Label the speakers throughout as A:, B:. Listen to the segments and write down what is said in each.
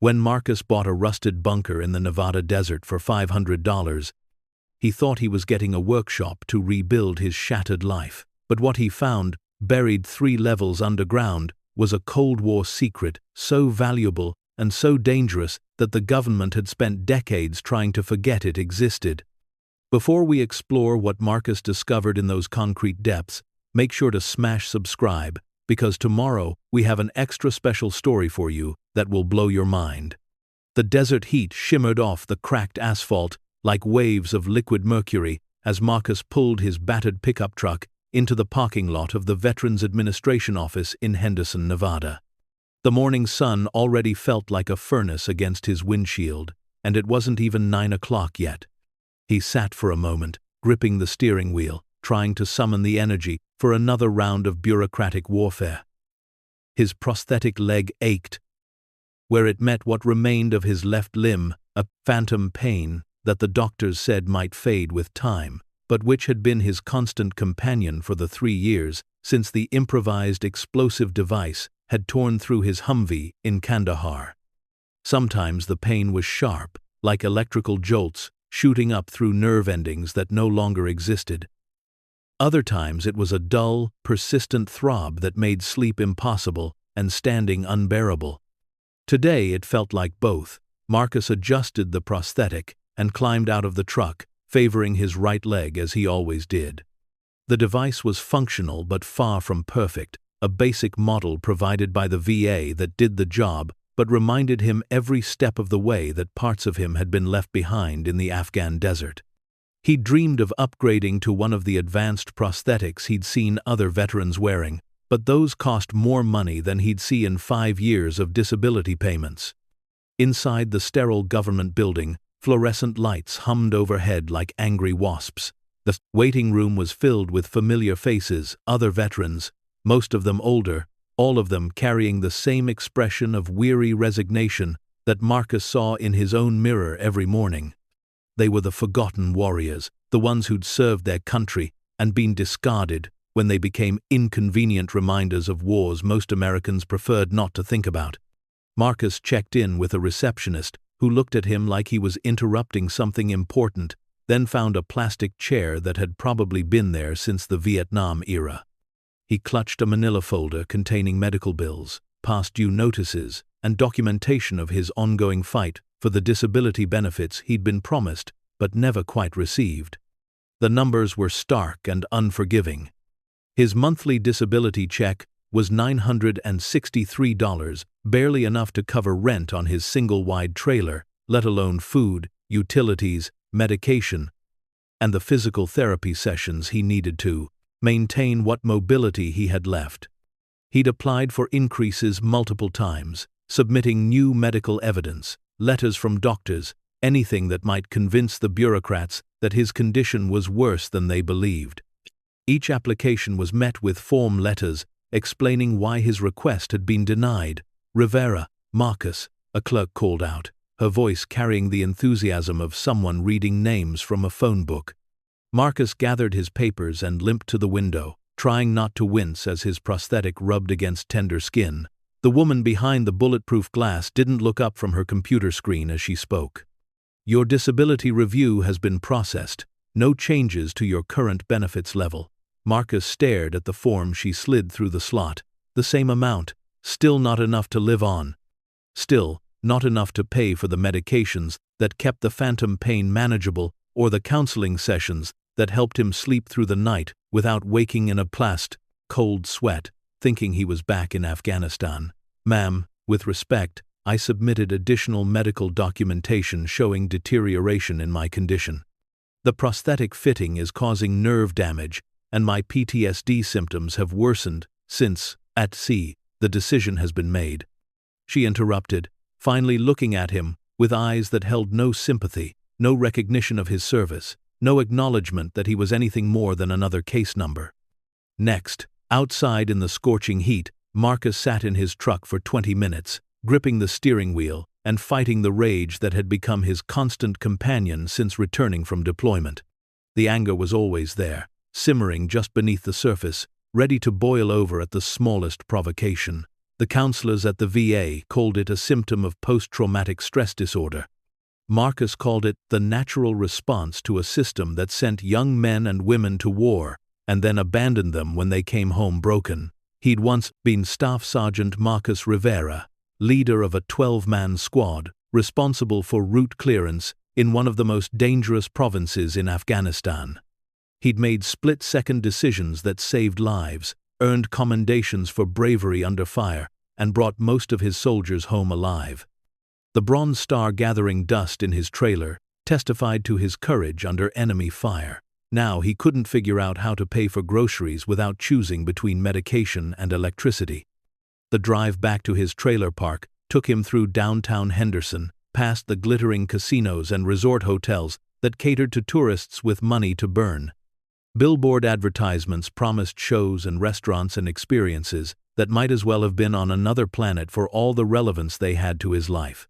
A: When Marcus bought a rusted bunker in the Nevada desert for $500, he thought he was getting a workshop to rebuild his shattered life. But what he found, buried 3 levels underground, was a Cold War secret so valuable and so dangerous that the government had spent decades trying to forget it existed. Before we explore what Marcus discovered in those concrete depths, make sure to smash subscribe, because tomorrow we have an extra special story for you that will blow your mind. The desert heat shimmered off the cracked asphalt like waves of liquid mercury as Marcus pulled his battered pickup truck into the parking lot of the Veterans Administration office in Henderson, Nevada. The morning sun already felt like a furnace against his windshield, and it wasn't even 9 o'clock yet. He sat for a moment, gripping the steering wheel, trying to summon the energy for another round of bureaucratic warfare. His prosthetic leg ached, where it met what remained of his left limb, a phantom pain that the doctors said might fade with time, but which had been his constant companion for the 3 years since the improvised explosive device had torn through his Humvee in Kandahar. Sometimes the pain was sharp, like electrical jolts shooting up through nerve endings that no longer existed. Other times it was a dull, persistent throb that made sleep impossible and standing unbearable. Today it felt like both. Marcus adjusted the prosthetic and climbed out of the truck, favoring his right leg as he always did. The device was functional but far from perfect, a basic model provided by the VA that did the job but reminded him every step of the way that parts of him had been left behind in the Afghan desert. He dreamed of upgrading to one of the advanced prosthetics he'd seen other veterans wearing, but those cost more money than he'd see in 5 years of disability payments. Inside the sterile government building, fluorescent lights hummed overhead like angry wasps. The waiting room was filled with familiar faces, other veterans, most of them older, all of them carrying the same expression of weary resignation that Marcus saw in his own mirror every morning. They were the forgotten warriors, the ones who'd served their country and been discarded when they became inconvenient reminders of wars most Americans preferred not to think about. Marcus checked in with a receptionist who looked at him like he was interrupting something important, then found a plastic chair that had probably been there since the Vietnam era. He clutched a manila folder containing medical bills, past due notices, and documentation of his ongoing fight for the disability benefits he'd been promised but never quite received. The numbers were stark and unforgiving. His monthly disability check was $963, barely enough to cover rent on his single-wide trailer, let alone food, utilities, medication, and the physical therapy sessions he needed to maintain what mobility he had left. He'd applied for increases multiple times, submitting new medical evidence, letters from doctors, anything that might convince the bureaucrats that his condition was worse than they believed. Each application was met with form letters explaining why his request had been denied. "Rivera, Marcus," a clerk called out, her voice carrying the enthusiasm of someone reading names from a phone book. Marcus gathered his papers and limped to the window, trying not to wince as his prosthetic rubbed against tender skin. The woman behind the bulletproof glass didn't look up from her computer screen as she spoke. "Your disability review has been processed. No changes to your current benefits level." Marcus stared at the form she slid through the slot. The same amount, still not enough to live on. Still, not enough to pay for the medications that kept the phantom pain manageable or the counseling sessions that helped him sleep through the night without waking in a cold sweat, thinking he was back in Afghanistan. "Ma'am, with respect, I submitted additional medical documentation showing deterioration in my condition. The prosthetic fitting is causing nerve damage, and my PTSD symptoms have worsened since, at sea, the decision has been made." She interrupted, finally looking at him with eyes that held no sympathy, no recognition of his service, no acknowledgement that he was anything more than another case number. Next, outside in the scorching heat, Marcus sat in his truck for 20 minutes, gripping the steering wheel and fighting the rage that had become his constant companion since returning from deployment. The anger was always there, simmering just beneath the surface, ready to boil over at the smallest provocation. The counselors at the VA called it a symptom of post-traumatic stress disorder. Marcus called it the natural response to a system that sent young men and women to war and then abandoned them when they came home broken. He'd once been Staff Sergeant Marcus Rivera, leader of a 12-man squad responsible for route clearance in one of the most dangerous provinces in Afghanistan. He'd made split-second decisions that saved lives, earned commendations for bravery under fire, and brought most of his soldiers home alive. The Bronze Star gathering dust in his trailer testified to his courage under enemy fire. Now he couldn't figure out how to pay for groceries without choosing between medication and electricity. The drive back to his trailer park took him through downtown Henderson, past the glittering casinos and resort hotels that catered to tourists with money to burn. Billboard advertisements promised shows and restaurants and experiences that might as well have been on another planet for all the relevance they had to his life.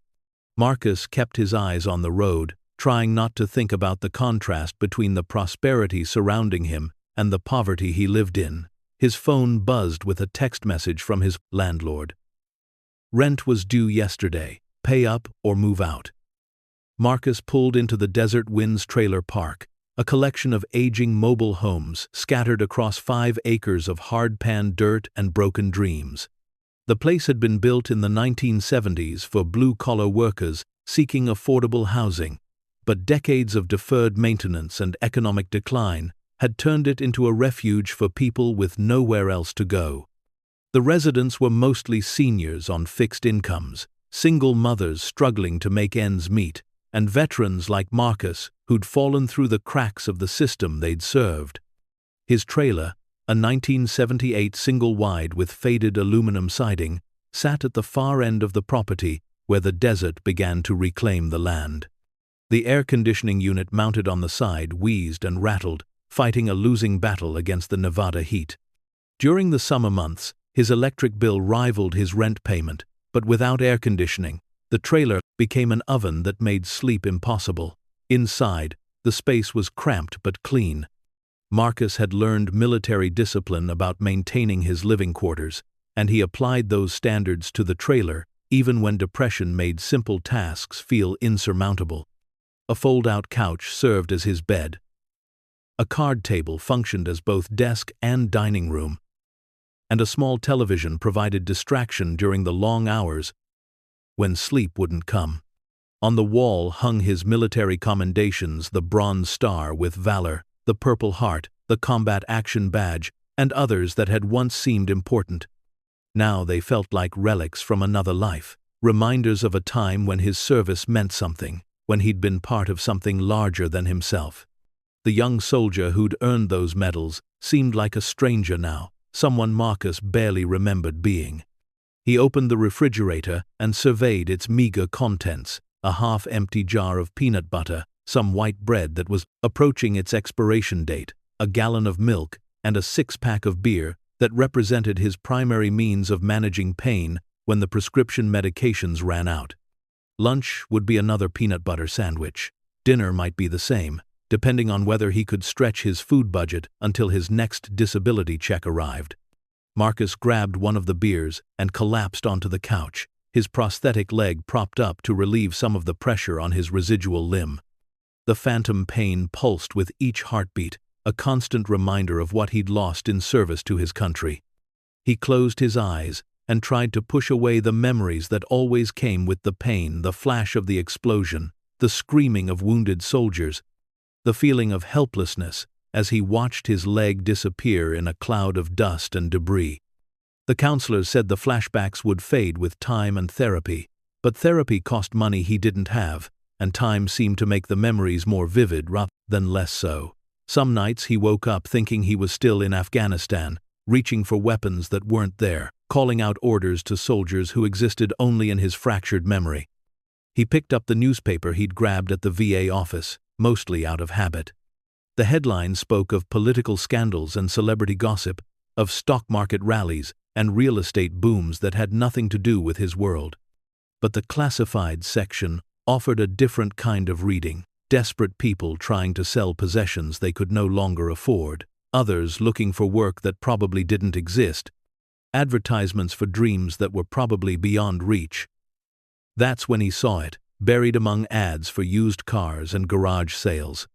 A: Marcus kept his eyes on the road, trying not to think about the contrast between the prosperity surrounding him and the poverty he lived in. His phone buzzed with a text message from his landlord. Rent was due yesterday. Pay up or move out. Marcus pulled into the Desert Winds Trailer Park, a collection of aging mobile homes scattered across 5 acres of hard-pan dirt and broken dreams. The place had been built in the 1970s for blue-collar workers seeking affordable housing, but decades of deferred maintenance and economic decline had turned it into a refuge for people with nowhere else to go. The residents were mostly seniors on fixed incomes, single mothers struggling to make ends meet, and veterans like Marcus who'd fallen through the cracks of the system they'd served. His trailer, a 1978 single-wide with faded aluminum siding, sat at the far end of the property where the desert began to reclaim the land. The air conditioning unit mounted on the side wheezed and rattled, fighting a losing battle against the Nevada heat. During the summer months, his electric bill rivaled his rent payment, but without air conditioning, the trailer became an oven that made sleep impossible. Inside, the space was cramped but clean. Marcus had learned military discipline about maintaining his living quarters, and he applied those standards to the trailer even when depression made simple tasks feel insurmountable. A fold-out couch served as his bed. A card table functioned as both desk and dining room, and a small television provided distraction during the long hours when sleep wouldn't come. On the wall hung his military commendations, the Bronze Star with Valor, the Purple Heart, the Combat Action Badge, and others that had once seemed important. Now they felt like relics from another life, reminders of a time when his service meant something, when he'd been part of something larger than himself. The young soldier who'd earned those medals seemed like a stranger now, someone Marcus barely remembered being. He opened the refrigerator and surveyed its meager contents, a half-empty jar of peanut butter, some white bread that was approaching its expiration date, a gallon of milk, and a 6-pack of beer that represented his primary means of managing pain when the prescription medications ran out. Lunch would be another peanut butter sandwich. Dinner might be the same, depending on whether he could stretch his food budget until his next disability check arrived. Marcus grabbed one of the beers and collapsed onto the couch, his prosthetic leg propped up to relieve some of the pressure on his residual limb. The phantom pain pulsed with each heartbeat, a constant reminder of what he'd lost in service to his country. He closed his eyes and tried to push away the memories that always came with the pain, the flash of the explosion, the screaming of wounded soldiers, the feeling of helplessness as he watched his leg disappear in a cloud of dust and debris. The counselors said the flashbacks would fade with time and therapy, but therapy cost money he didn't have, and time seemed to make the memories more vivid rather than less so. Some nights he woke up thinking he was still in Afghanistan, reaching for weapons that weren't there, calling out orders to soldiers who existed only in his fractured memory. He picked up the newspaper he'd grabbed at the VA office, mostly out of habit. The headlines spoke of political scandals and celebrity gossip, of stock market rallies and real estate booms that had nothing to do with his world. But the classified section offered a different kind of reading. Desperate people trying to sell possessions they could no longer afford, others looking for work that probably didn't exist, advertisements for dreams that were probably beyond reach. That's when he saw it, buried among ads for used cars and garage sales.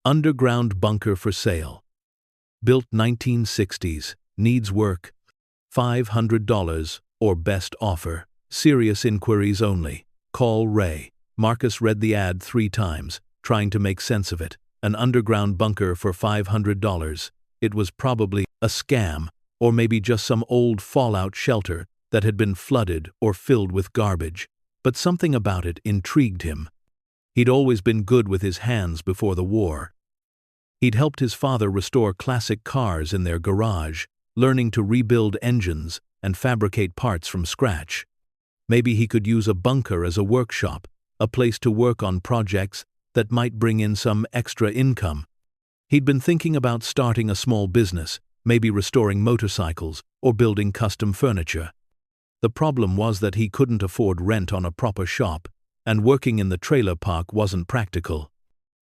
A: Underground bunker for sale. Built 1960s, needs work. $500 or best offer. Serious inquiries only. Call Ray. Marcus read the ad 3 times, trying to make sense of it. An underground bunker for $500. It was probably a scam, or maybe just some old fallout shelter that had been flooded or filled with garbage. But something about it intrigued him. He'd always been good with his hands before the war. He'd helped his father restore classic cars in their garage, learning to rebuild engines and fabricate parts from scratch. Maybe he could use a bunker as a workshop, a place to work on projects that might bring in some extra income. He'd been thinking about starting a small business, maybe restoring motorcycles or building custom furniture. The problem was that he couldn't afford rent on a proper shop, and working in the trailer park wasn't practical.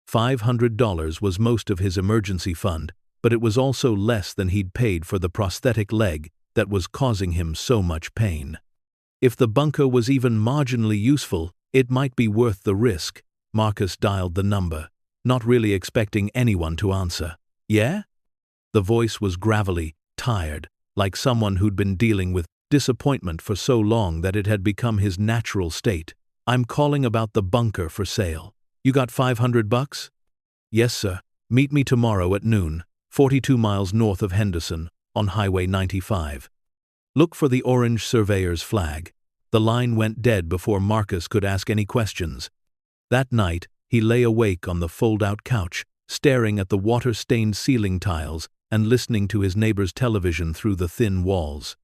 A: $500 was most of his emergency fund, but it was also less than he'd paid for the prosthetic leg that was causing him so much pain. If the bunker was even marginally useful, it might be worth the risk. Marcus dialed the number, not really expecting anyone to answer. Yeah? The voice was gravelly, tired, like someone who'd been dealing with disappointment for so long that it had become his natural state. I'm calling about the bunker for sale. You got $500? Yes, sir. Meet me tomorrow at noon, 42 miles north of Henderson, on Highway 95. Look for the orange surveyor's flag. The line went dead before Marcus could ask any questions. That night, he lay awake on the fold-out couch, staring at the water-stained ceiling tiles and listening to his neighbor's television through the thin walls.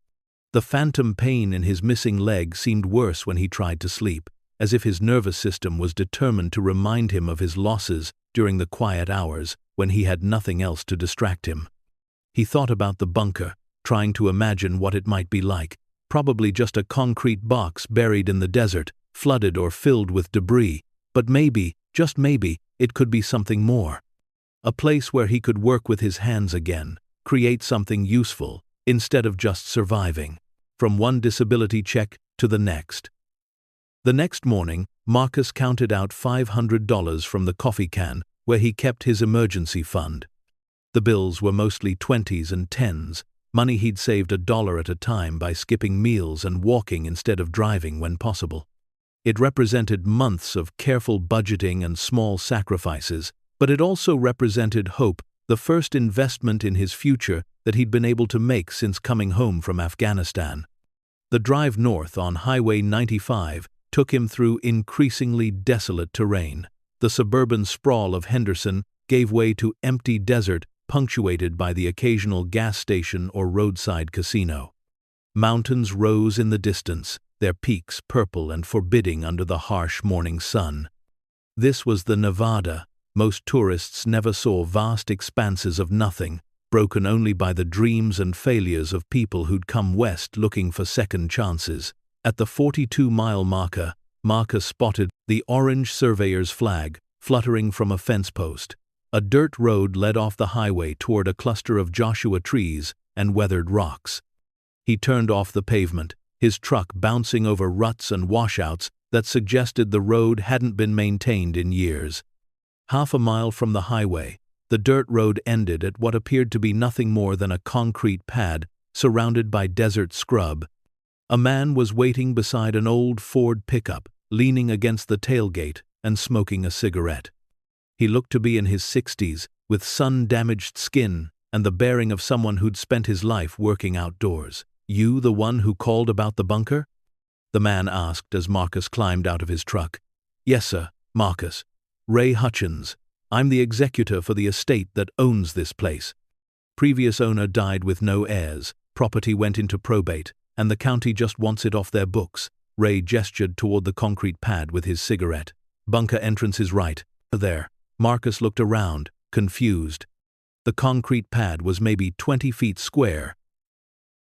A: The phantom pain in his missing leg seemed worse when he tried to sleep, as if his nervous system was determined to remind him of his losses during the quiet hours when he had nothing else to distract him. He thought about the bunker, trying to imagine what it might be like, probably just a concrete box buried in the desert, flooded or filled with debris, but maybe, just maybe, it could be something more. A place where he could work with his hands again, create something useful, instead of just surviving. From one disability check to the next. The next morning, Marcus counted out $500 from the coffee can where he kept his emergency fund. The bills were mostly 20s and 10s, money he'd saved $1 at a time by skipping meals and walking instead of driving when possible. It represented months of careful budgeting and small sacrifices, but it also represented hope, the first investment in his future that he'd been able to make since coming home from Afghanistan. The drive north on Highway 95 took him through increasingly desolate terrain. The suburban sprawl of Henderson gave way to empty desert punctuated by the occasional gas station or roadside casino. Mountains rose in the distance, their peaks purple and forbidding under the harsh morning sun. This was the Nevada. Most tourists never saw vast expanses of nothing, broken only by the dreams and failures of people who'd come west looking for second chances. At the 42-mile marker, Marcus spotted the orange surveyor's flag fluttering from a fence post. A dirt road led off the highway toward a cluster of Joshua trees and weathered rocks. He turned off the pavement, his truck bouncing over ruts and washouts that suggested the road hadn't been maintained in years. Half a mile from the highway, the dirt road ended at what appeared to be nothing more than a concrete pad surrounded by desert scrub. A man was waiting beside an old Ford pickup, leaning against the tailgate and smoking a cigarette. He looked to be in his 60s, with sun-damaged skin and the bearing of someone who'd spent his life working outdoors. You the one who called about the bunker? The man asked as Marcus climbed out of his truck. Yes, sir, Marcus. Ray Hutchins. I'm the executor for the estate that owns this place. Previous owner died with no heirs, property went into probate, and the county just wants it off their books. Ray gestured toward the concrete pad with his cigarette. Bunker entrance is right there. Marcus looked around, confused. The concrete pad was maybe 20 feet square,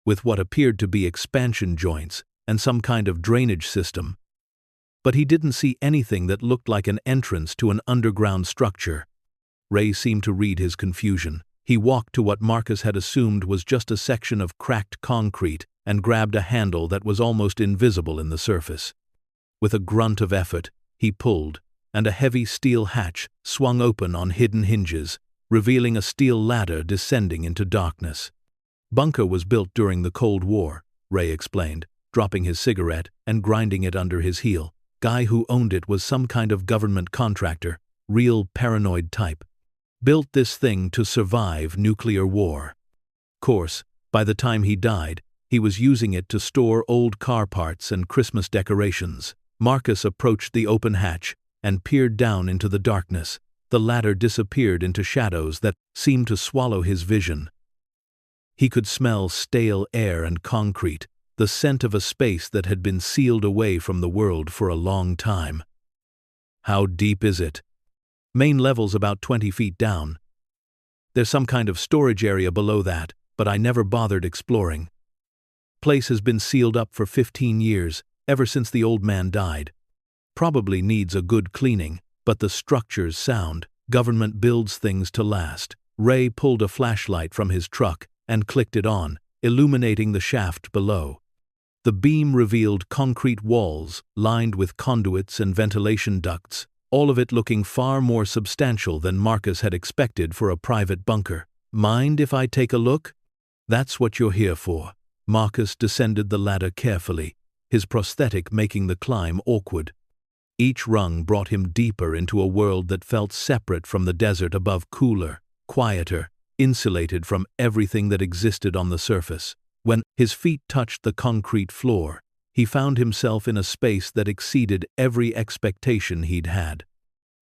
A: with what appeared to be expansion joints and some kind of drainage system. But he didn't see anything that looked like an entrance to an underground structure. Ray seemed to read his confusion. He walked to what Marcus had assumed was just a section of cracked concrete and grabbed a handle that was almost invisible in the surface. With a grunt of effort, he pulled, and a heavy steel hatch swung open on hidden hinges, revealing a steel ladder descending into darkness. Bunker was built during the Cold War, Ray explained, dropping his cigarette and grinding it under his heel. Guy who owned it was some kind of government contractor, real paranoid type. Built this thing to survive nuclear war. Course, by the time he died, he was using it to store old car parts and Christmas decorations. Marcus approached the open hatch and peered down into the darkness. The ladder disappeared into shadows that seemed to swallow his vision. He could smell stale air and concrete, the scent of a space that had been sealed away from the world for a long time. How deep is it? Main level's about 20 feet down. There's some kind of storage area below that, but I never bothered exploring. Place has been sealed up for 15 years, ever since the old man died. Probably needs a good cleaning, but the structure's sound. Government builds things to last. Ray pulled a flashlight from his truck and clicked it on, illuminating the shaft below. The beam revealed concrete walls lined with conduits and ventilation ducts, all of it looking far more substantial than Marcus had expected for a private bunker. Mind if I take a look? That's what you're here for. Marcus descended the ladder carefully, his prosthetic making the climb awkward. Each rung brought him deeper into a world that felt separate from the desert above, cooler, quieter, insulated from everything that existed on the surface. When his feet touched the concrete floor, he found himself in a space that exceeded every expectation he'd had.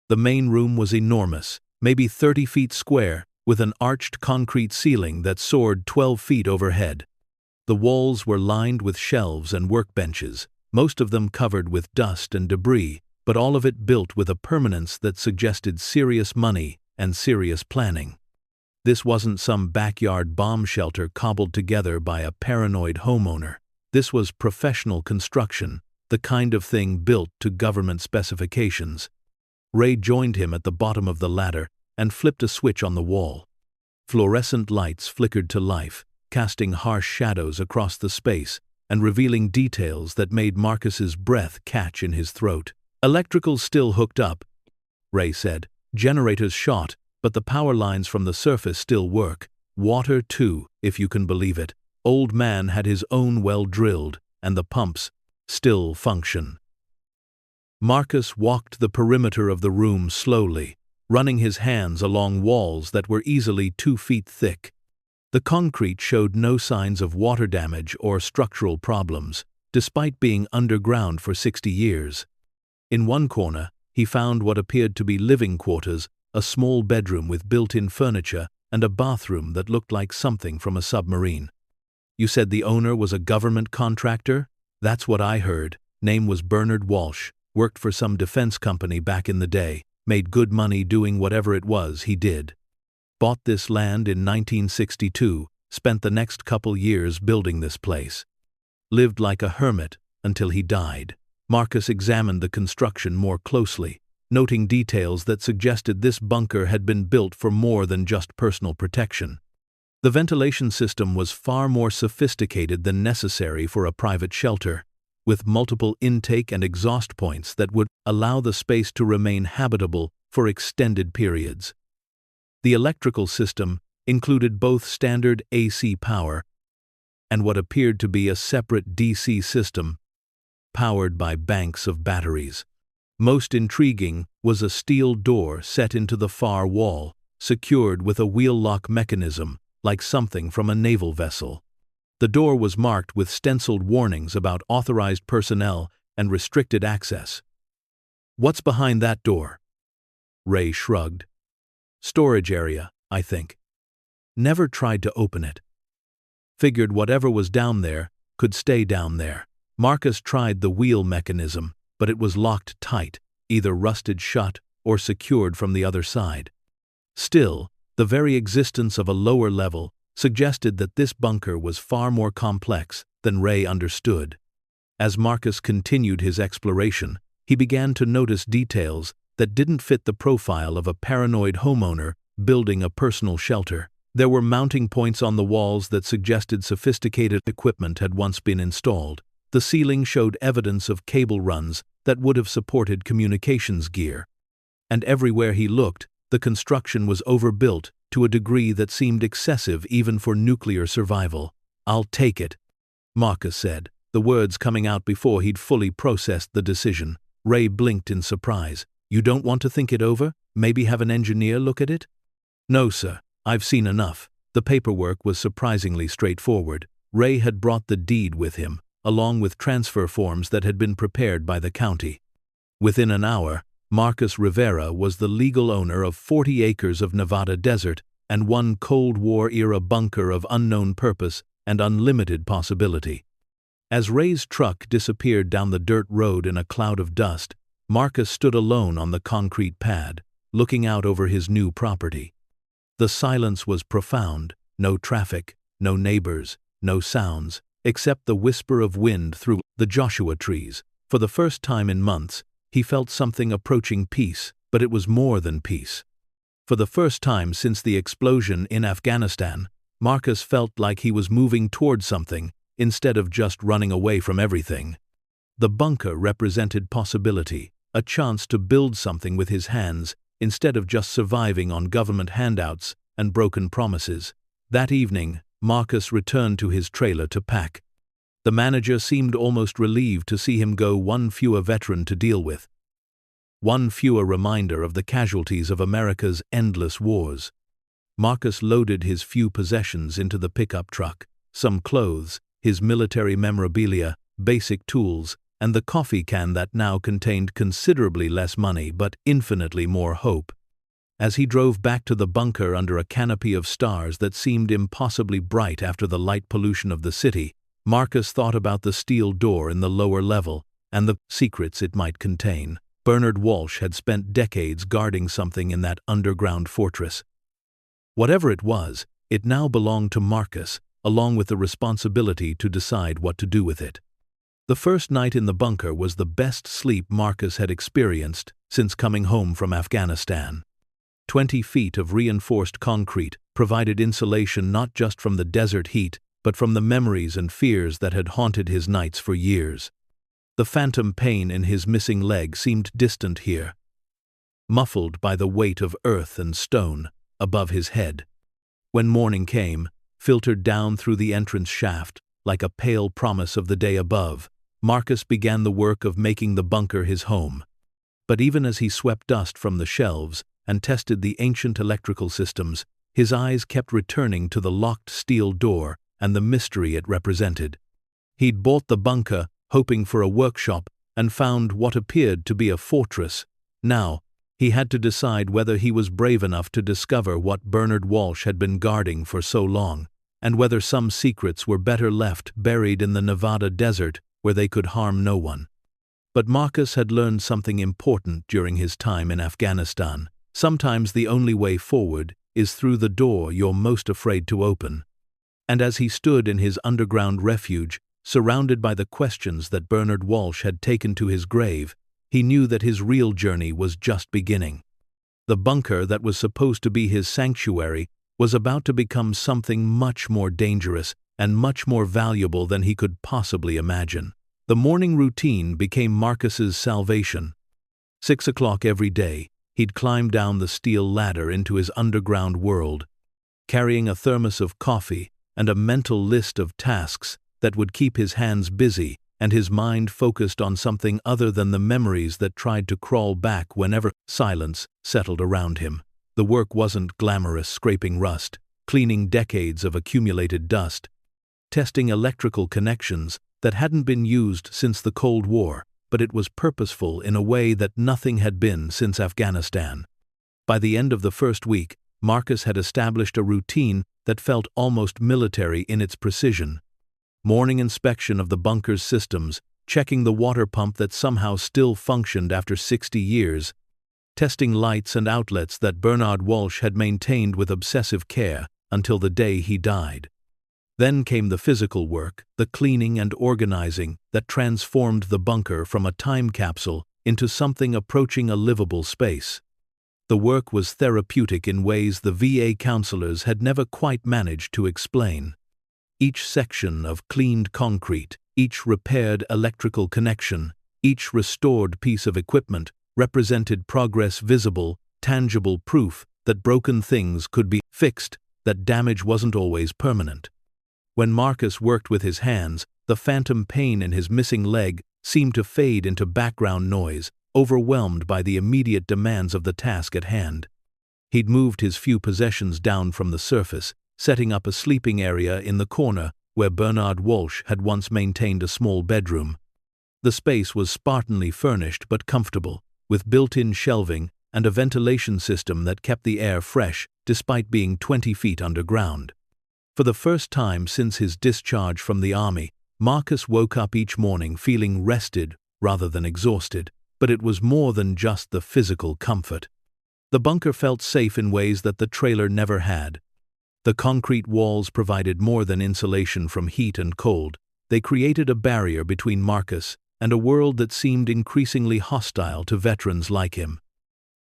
A: The main room was enormous, maybe 30 feet square, with an arched concrete ceiling that soared 12 feet overhead. The walls were lined with shelves and workbenches, most of them covered with dust and debris, but all of it built with a permanence that suggested serious money and serious planning. This wasn't some backyard bomb shelter cobbled together by a paranoid homeowner. This was professional construction, the kind of thing built to government specifications. Ray joined him at the bottom of the ladder and flipped a switch on the wall. Fluorescent lights flickered to life, casting harsh shadows across the space and revealing details that made Marcus's breath catch in his throat. Electrical's still hooked up, Ray said. Generators shot, but the power lines from the surface still work. Water too, if you can believe it. Old man had his own well drilled, and the pumps still function. Marcus walked the perimeter of the room slowly, running his hands along walls that were easily 2 feet thick. The concrete showed no signs of water damage or structural problems, despite being underground for 60 years. In one corner, he found what appeared to be living quarters, a small bedroom with built-in furniture and a bathroom that looked like something from a submarine. You said the owner was a government contractor? That's what I heard. Name was Bernard Walsh, worked for some defense company back in the day, made good money doing whatever it was he did. Bought this land in 1962, spent the next couple years building this place. Lived like a hermit until he died. Marcus examined the construction more closely, noting details that suggested this bunker had been built for more than just personal protection. The ventilation system was far more sophisticated than necessary for a private shelter, with multiple intake and exhaust points that would allow the space to remain habitable for extended periods. The electrical system included both standard AC power and what appeared to be a separate DC system, powered by banks of batteries. Most intriguing was a steel door set into the far wall, secured with a wheel lock mechanism, like something from a naval vessel. The door was marked with stenciled warnings about authorized personnel and restricted access. What's behind that door? Ray shrugged. Storage area, I think. Never tried to open it. Figured whatever was down there could stay down there. Marcus tried the wheel mechanism, but it was locked tight, either rusted shut or secured from the other side. Still, the very existence of a lower level suggested that this bunker was far more complex than Ray understood. As Marcus continued his exploration, he began to notice details that didn't fit the profile of a paranoid homeowner building a personal shelter. There were mounting points on the walls that suggested sophisticated equipment had once been installed. The ceiling showed evidence of cable runs that would have supported communications gear. And everywhere he looked, the construction was overbuilt to a degree that seemed excessive even for nuclear survival. "I'll take it," Marcus said, the words coming out before he'd fully processed the decision. Ray blinked in surprise. "You don't want to think it over? Maybe have an engineer look at it?" "No, sir. I've seen enough." The paperwork was surprisingly straightforward. Ray had brought the deed with him, along with transfer forms that had been prepared by the county. Within an hour, Marcus Rivera was the legal owner of 40 acres of Nevada desert and one Cold War-era bunker of unknown purpose and unlimited possibility. As Ray's truck disappeared down the dirt road in a cloud of dust, Marcus stood alone on the concrete pad, looking out over his new property. The silence was profound, no traffic, no neighbors, no sounds, except the whisper of wind through the Joshua trees. For the first time in months, he felt something approaching peace, but it was more than peace. For the first time since the explosion in Afghanistan, Marcus felt like he was moving toward something, instead of just running away from everything. The bunker represented possibility, a chance to build something with his hands, instead of just surviving on government handouts and broken promises. That evening, Marcus returned to his trailer to pack. The manager seemed almost relieved to see him go, one fewer veteran to deal with. One fewer reminder of the casualties of America's endless wars. Marcus loaded his few possessions into the pickup truck, some clothes, his military memorabilia, basic tools, and the coffee can that now contained considerably less money but infinitely more hope. As he drove back to the bunker under a canopy of stars that seemed impossibly bright after the light pollution of the city, Marcus thought about the steel door in the lower level and the secrets it might contain. Bernard Walsh had spent decades guarding something in that underground fortress. Whatever it was, it now belonged to Marcus, along with the responsibility to decide what to do with it. The first night in the bunker was the best sleep Marcus had experienced since coming home from Afghanistan. 20 feet of reinforced concrete provided insulation not just from the desert heat, but from the memories and fears that had haunted his nights for years. The phantom pain in his missing leg seemed distant here, muffled by the weight of earth and stone above his head. When morning came, filtered down through the entrance shaft, like a pale promise of the day above, Marcus began the work of making the bunker his home. But even as he swept dust from the shelves and tested the ancient electrical systems, his eyes kept returning to the locked steel door and the mystery it represented. He'd bought the bunker, hoping for a workshop, and found what appeared to be a fortress. Now, he had to decide whether he was brave enough to discover what Bernard Walsh had been guarding for so long, and whether some secrets were better left buried in the Nevada desert where they could harm no one. But Marcus had learned something important during his time in Afghanistan. Sometimes the only way forward is through the door you're most afraid to open. And as he stood in his underground refuge, surrounded by the questions that Bernard Walsh had taken to his grave, he knew that his real journey was just beginning. The bunker that was supposed to be his sanctuary was about to become something much more dangerous and much more valuable than he could possibly imagine. The morning routine became Marcus's salvation. 6 o'clock every day, he'd climb down the steel ladder into his underground world, carrying a thermos of coffee and a mental list of tasks that would keep his hands busy and his mind focused on something other than the memories that tried to crawl back whenever silence settled around him. The work wasn't glamorous scraping rust, cleaning decades of accumulated dust, testing electrical connections that hadn't been used since the Cold War, but it was purposeful in a way that nothing had been since Afghanistan. By the end of the first week, Marcus had established a routine that felt almost military in its precision. Morning inspection of the bunker's systems, checking the water pump that somehow still functioned after 60 years, testing lights and outlets that Bernard Walsh had maintained with obsessive care until the day he died. Then came the physical work, the cleaning and organizing that transformed the bunker from a time capsule into something approaching a livable space. The work was therapeutic in ways the VA counselors had never quite managed to explain. Each section of cleaned concrete, each repaired electrical connection, each restored piece of equipment represented progress, visible, tangible proof that broken things could be fixed, that damage wasn't always permanent. When Marcus worked with his hands, the phantom pain in his missing leg seemed to fade into background noise, overwhelmed by the immediate demands of the task at hand. He'd moved his few possessions down from the surface, setting up a sleeping area in the corner where Bernard Walsh had once maintained a small bedroom. The space was spartanly furnished but comfortable, with built-in shelving and a ventilation system that kept the air fresh despite being 20 feet underground. For the first time since his discharge from the army, Marcus woke up each morning feeling rested rather than exhausted, but it was more than just the physical comfort. The bunker felt safe in ways that the trailer never had. The concrete walls provided more than insulation from heat and cold. They created a barrier between Marcus and a world that seemed increasingly hostile to veterans like him.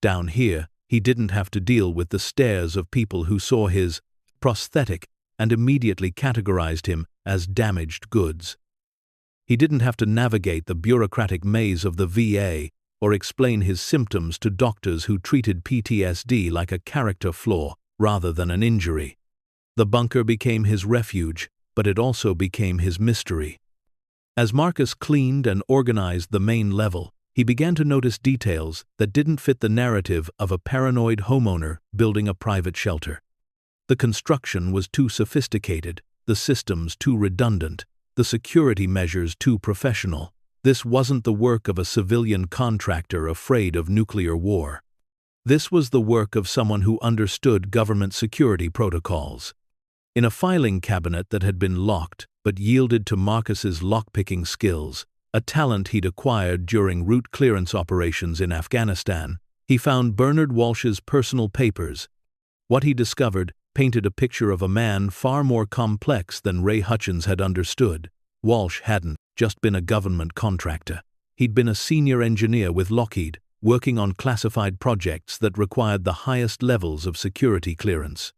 A: Down here, he didn't have to deal with the stares of people who saw his prosthetic and immediately categorized him as damaged goods. He didn't have to navigate the bureaucratic maze of the VA or explain his symptoms to doctors who treated PTSD like a character flaw rather than an injury. The bunker became his refuge, but it also became his mystery. As Marcus cleaned and organized the main level, he began to notice details that didn't fit the narrative of a paranoid homeowner building a private shelter. The construction was too sophisticated, the systems too redundant, the security measures too professional. This wasn't the work of a civilian contractor afraid of nuclear war. This was the work of someone who understood government security protocols. In a filing cabinet that had been locked but yielded to Marcus's lockpicking skills, a talent he'd acquired during route clearance operations in Afghanistan, he found Bernard Walsh's personal papers. What he discovered painted a picture of a man far more complex than Ray Hutchins had understood. Walsh hadn't just been a government contractor. He'd been a senior engineer with Lockheed, working on classified projects that required the highest levels of security clearance.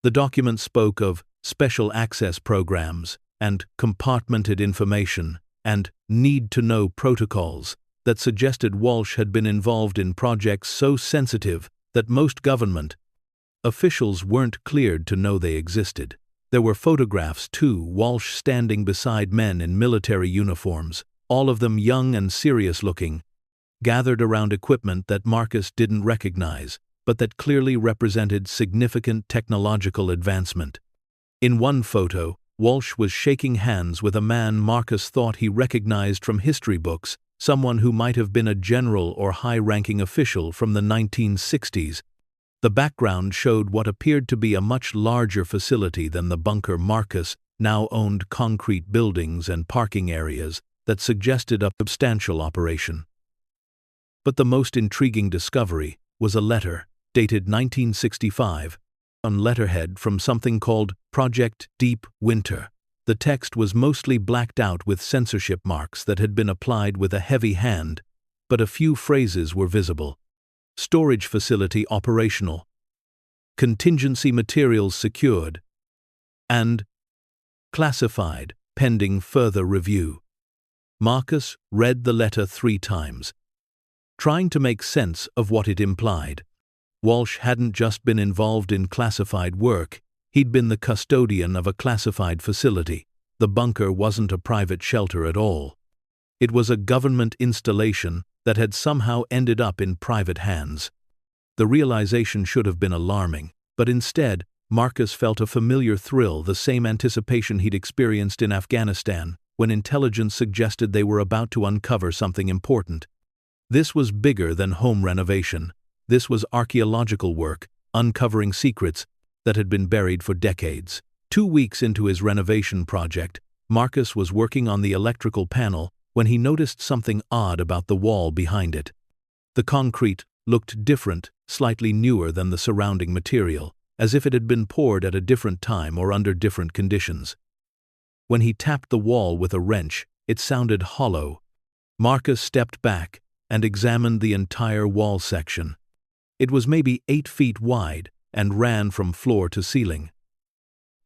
A: The document spoke of special access programs and compartmented information and need-to-know protocols that suggested Walsh had been involved in projects so sensitive that most government officials weren't cleared to know they existed. There were photographs, too, Walsh standing beside men in military uniforms, all of them young and serious-looking, gathered around equipment that Marcus didn't recognize, but that clearly represented significant technological advancement. In one photo, Walsh was shaking hands with a man Marcus thought he recognized from history books, someone who might have been a general or high-ranking official from the 1960s. The background showed what appeared to be a much larger facility than the bunker. Marcus now owned concrete buildings and parking areas that suggested a substantial operation. But the most intriguing discovery was a letter, dated 1965, on letterhead from something called Project Deep Winter. The text was mostly blacked out with censorship marks that had been applied with a heavy hand, but a few phrases were visible. Storage facility operational, contingency materials secured, and classified, pending further review. Marcus read the letter 3 times, trying to make sense of what it implied. Walsh hadn't just been involved in classified work, he'd been the custodian of a classified facility. The bunker wasn't a private shelter at all. It was a government installation that had somehow ended up in private hands. The realization should have been alarming, but instead, Marcus felt a familiar thrill, the same anticipation he'd experienced in Afghanistan, when intelligence suggested they were about to uncover something important. This was bigger than home renovation. This was archaeological work, uncovering secrets that had been buried for decades. 2 weeks into his renovation project, Marcus was working on the electrical panel when he noticed something odd about the wall behind it. The concrete looked different, slightly newer than the surrounding material, as if it had been poured at a different time or under different conditions. When he tapped the wall with a wrench, it sounded hollow. Marcus stepped back and examined the entire wall section. It was maybe 8 feet wide and ran from floor to ceiling.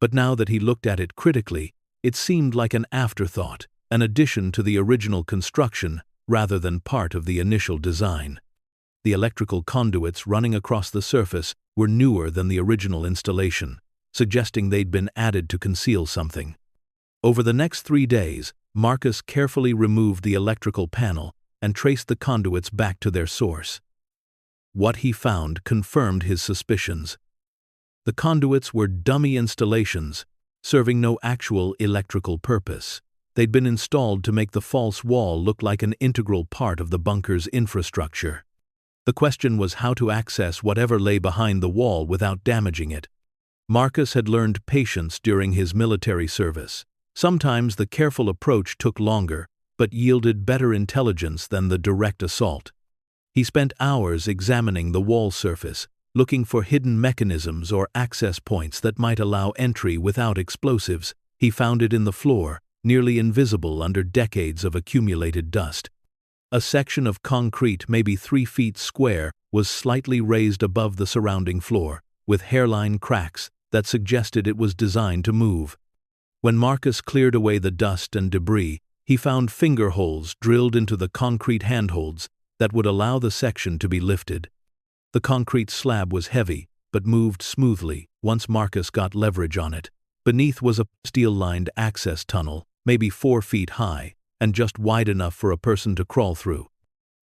A: But now that he looked at it critically, it seemed like an afterthought, an addition to the original construction rather than part of the initial design. The electrical conduits running across the surface were newer than the original installation, suggesting they'd been added to conceal something. Over the next 3 days, Marcus carefully removed the electrical panel and traced the conduits back to their source. What he found confirmed his suspicions. The conduits were dummy installations, serving no actual electrical purpose. They'd been installed to make the false wall look like an integral part of the bunker's infrastructure. The question was how to access whatever lay behind the wall without damaging it. Marcus had learned patience during his military service. Sometimes the careful approach took longer, but yielded better intelligence than the direct assault. He spent hours examining the wall surface, looking for hidden mechanisms or access points that might allow entry without explosives. He found it in the floor, nearly invisible under decades of accumulated dust. A section of concrete, maybe 3 feet square, was slightly raised above the surrounding floor, with hairline cracks that suggested it was designed to move. When Marcus cleared away the dust and debris, he found finger holes drilled into the concrete handholds that would allow the section to be lifted. The concrete slab was heavy, but moved smoothly once Marcus got leverage on it. Beneath was a steel-lined access tunnel, maybe 4 feet high, and just wide enough for a person to crawl through.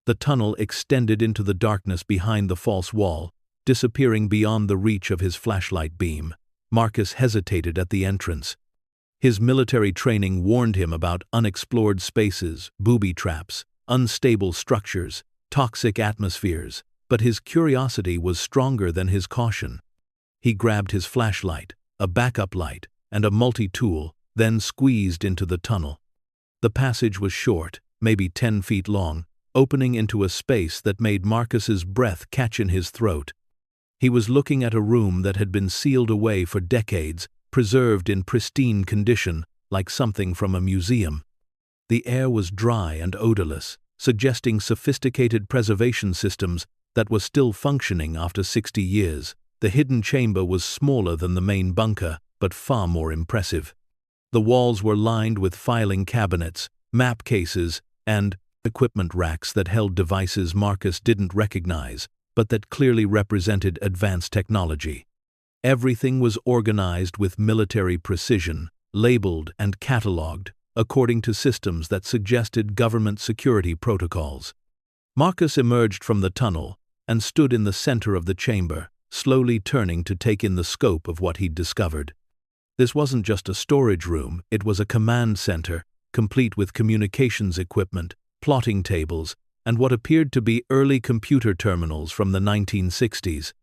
A: The tunnel extended into the darkness behind the false wall, disappearing beyond the reach of his flashlight beam. Marcus hesitated at the entrance. His military training warned him about unexplored spaces, booby traps, unstable structures, toxic atmospheres, but his curiosity was stronger than his caution. He grabbed his flashlight, a backup light, and a multi-tool, then squeezed into the tunnel. The passage was short, maybe 10 feet long, opening into a space that made Marcus's breath catch in his throat. He was looking at a room that had been sealed away for decades, preserved in pristine condition, like something from a museum. The air was dry and odorless, suggesting sophisticated preservation systems that were still functioning after 60 years. The hidden chamber was smaller than the main bunker, but far more impressive. The walls were lined with filing cabinets, map cases, and equipment racks that held devices Marcus didn't recognize, but that clearly represented advanced technology. Everything was organized with military precision, labeled and cataloged, according to systems that suggested government security protocols. Marcus emerged from the tunnel and stood in the center of the chamber, slowly turning to take in the scope of what he'd discovered. This wasn't just a storage room, it was a command center, complete with communications equipment, plotting tables, and what appeared to be early computer terminals from the 1960s.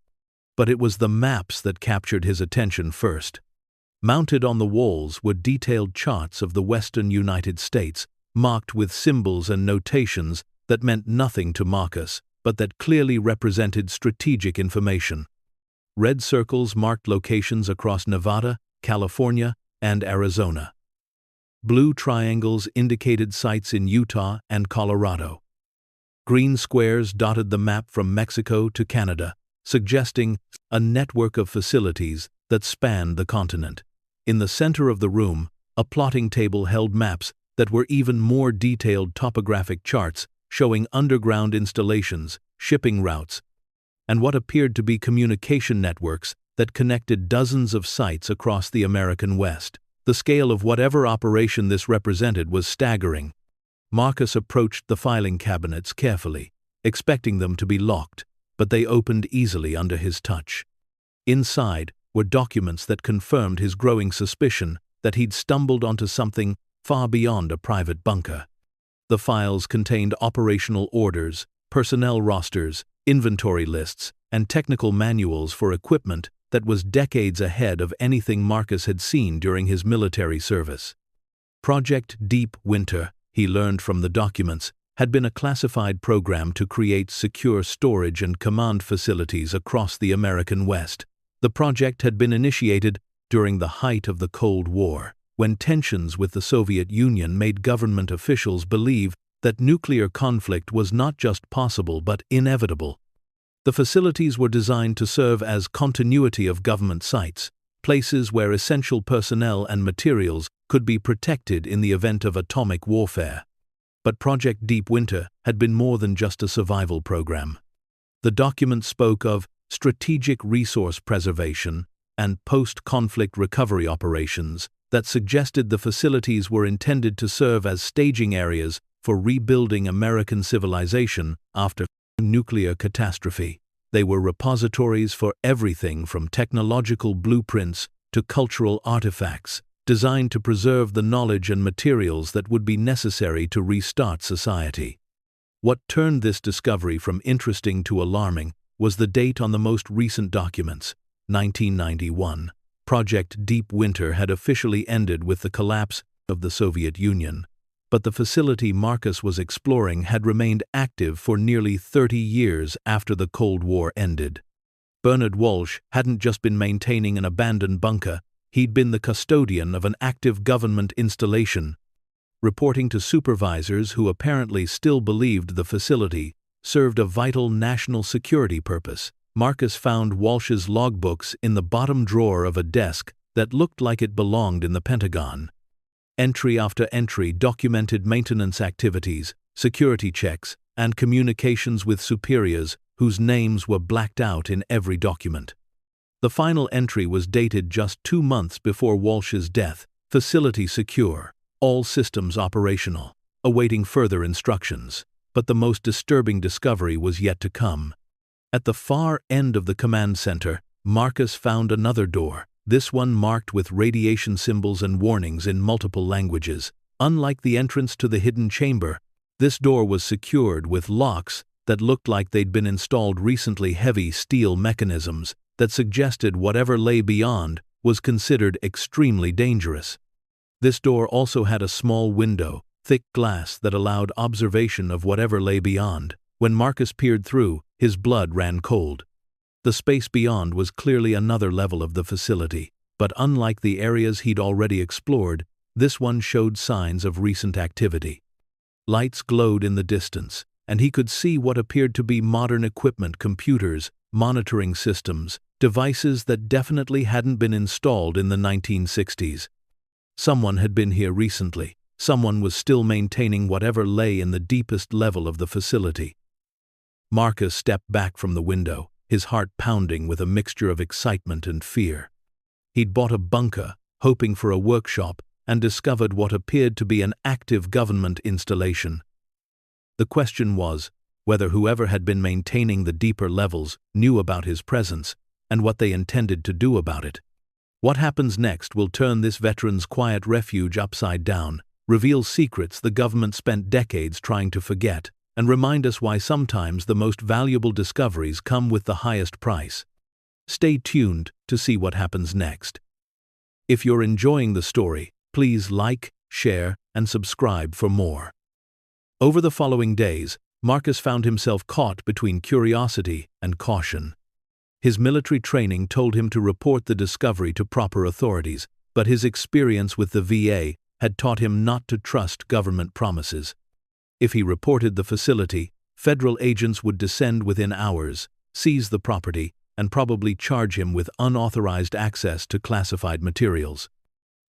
A: But it was the maps that captured his attention first. Mounted on the walls were detailed charts of the western United States, marked with symbols and notations that meant nothing to Marcus, but that clearly represented strategic information. Red circles marked locations across Nevada, California, and Arizona. Blue triangles indicated sites in Utah and Colorado. Green squares dotted the map from Mexico to Canada, suggesting a network of facilities that spanned the continent. In the center of the room, a plotting table held maps that were even more detailed topographic charts showing underground installations, shipping routes, and what appeared to be communication networks that connected dozens of sites across the American West. The scale of whatever operation this represented was staggering. Marcus approached the filing cabinets carefully, expecting them to be locked, but they opened easily under his touch. Inside were documents that confirmed his growing suspicion that he'd stumbled onto something far beyond a private bunker. The files contained operational orders, personnel rosters, inventory lists, and technical manuals for equipment that was decades ahead of anything Marcus had seen during his military service. Project Deep Winter, he learned from the documents, had been a classified program to create secure storage and command facilities across the American West. The project had been initiated during the height of the Cold War, when tensions with the Soviet Union made government officials believe that nuclear conflict was not just possible but inevitable. The facilities were designed to serve as continuity of government sites, places where essential personnel and materials could be protected in the event of atomic warfare. But Project Deep Winter had been more than just a survival program. The document spoke of strategic resource preservation and post-conflict recovery operations that suggested the facilities were intended to serve as staging areas for rebuilding American civilization after nuclear catastrophe. They were repositories for everything from technological blueprints to cultural artifacts, designed to preserve the knowledge and materials that would be necessary to restart society. What turned this discovery from interesting to alarming was the date on the most recent documents, 1991. Project Deep Winter had officially ended with the collapse of the Soviet Union, but the facility Marcus was exploring had remained active for nearly 30 years after the Cold War ended. Bernard Walsh hadn't just been maintaining an abandoned bunker, he'd been the custodian of an active government installation. Reporting to supervisors who apparently still believed the facility served a vital national security purpose, Marcus found Walsh's logbooks in the bottom drawer of a desk that looked like it belonged in the Pentagon. Entry after entry documented maintenance activities, security checks, and communications with superiors whose names were blacked out in every document. The final entry was dated just 2 months before Walsh's death: facility secure, all systems operational, awaiting further instructions. But the most disturbing discovery was yet to come. At the far end of the command center, Marcus found another door, this one marked with radiation symbols and warnings in multiple languages. Unlike the entrance to the hidden chamber, this door was secured with locks that looked like they'd been installed recently, heavy steel mechanisms that suggested whatever lay beyond was considered extremely dangerous. This door also had a small window, thick glass that allowed observation of whatever lay beyond. When Marcus peered through, his blood ran cold. The space beyond was clearly another level of the facility, but unlike the areas he'd already explored, this one showed signs of recent activity. Lights glowed in the distance, and he could see what appeared to be modern equipment: computers, monitoring systems, devices that definitely hadn't been installed in the 1960s. Someone had been here recently. Someone was still maintaining whatever lay in the deepest level of the facility. Marcus stepped back from the window, his heart pounding with a mixture of excitement and fear. He'd bought a bunker, hoping for a workshop, and discovered what appeared to be an active government installation. The question was whether whoever had been maintaining the deeper levels knew about his presence and what they intended to do about it. What happens next will turn this veteran's quiet refuge upside down, reveal secrets the government spent decades trying to forget, and remind us why sometimes the most valuable discoveries come with the highest price. Stay tuned to see what happens next. If you're enjoying the story, please like, share, and subscribe for more. Over the following days, Marcus found himself caught between curiosity and caution. His military training told him to report the discovery to proper authorities, but his experience with the VA had taught him not to trust government promises. If he reported the facility, federal agents would descend within hours, seize the property, and probably charge him with unauthorized access to classified materials.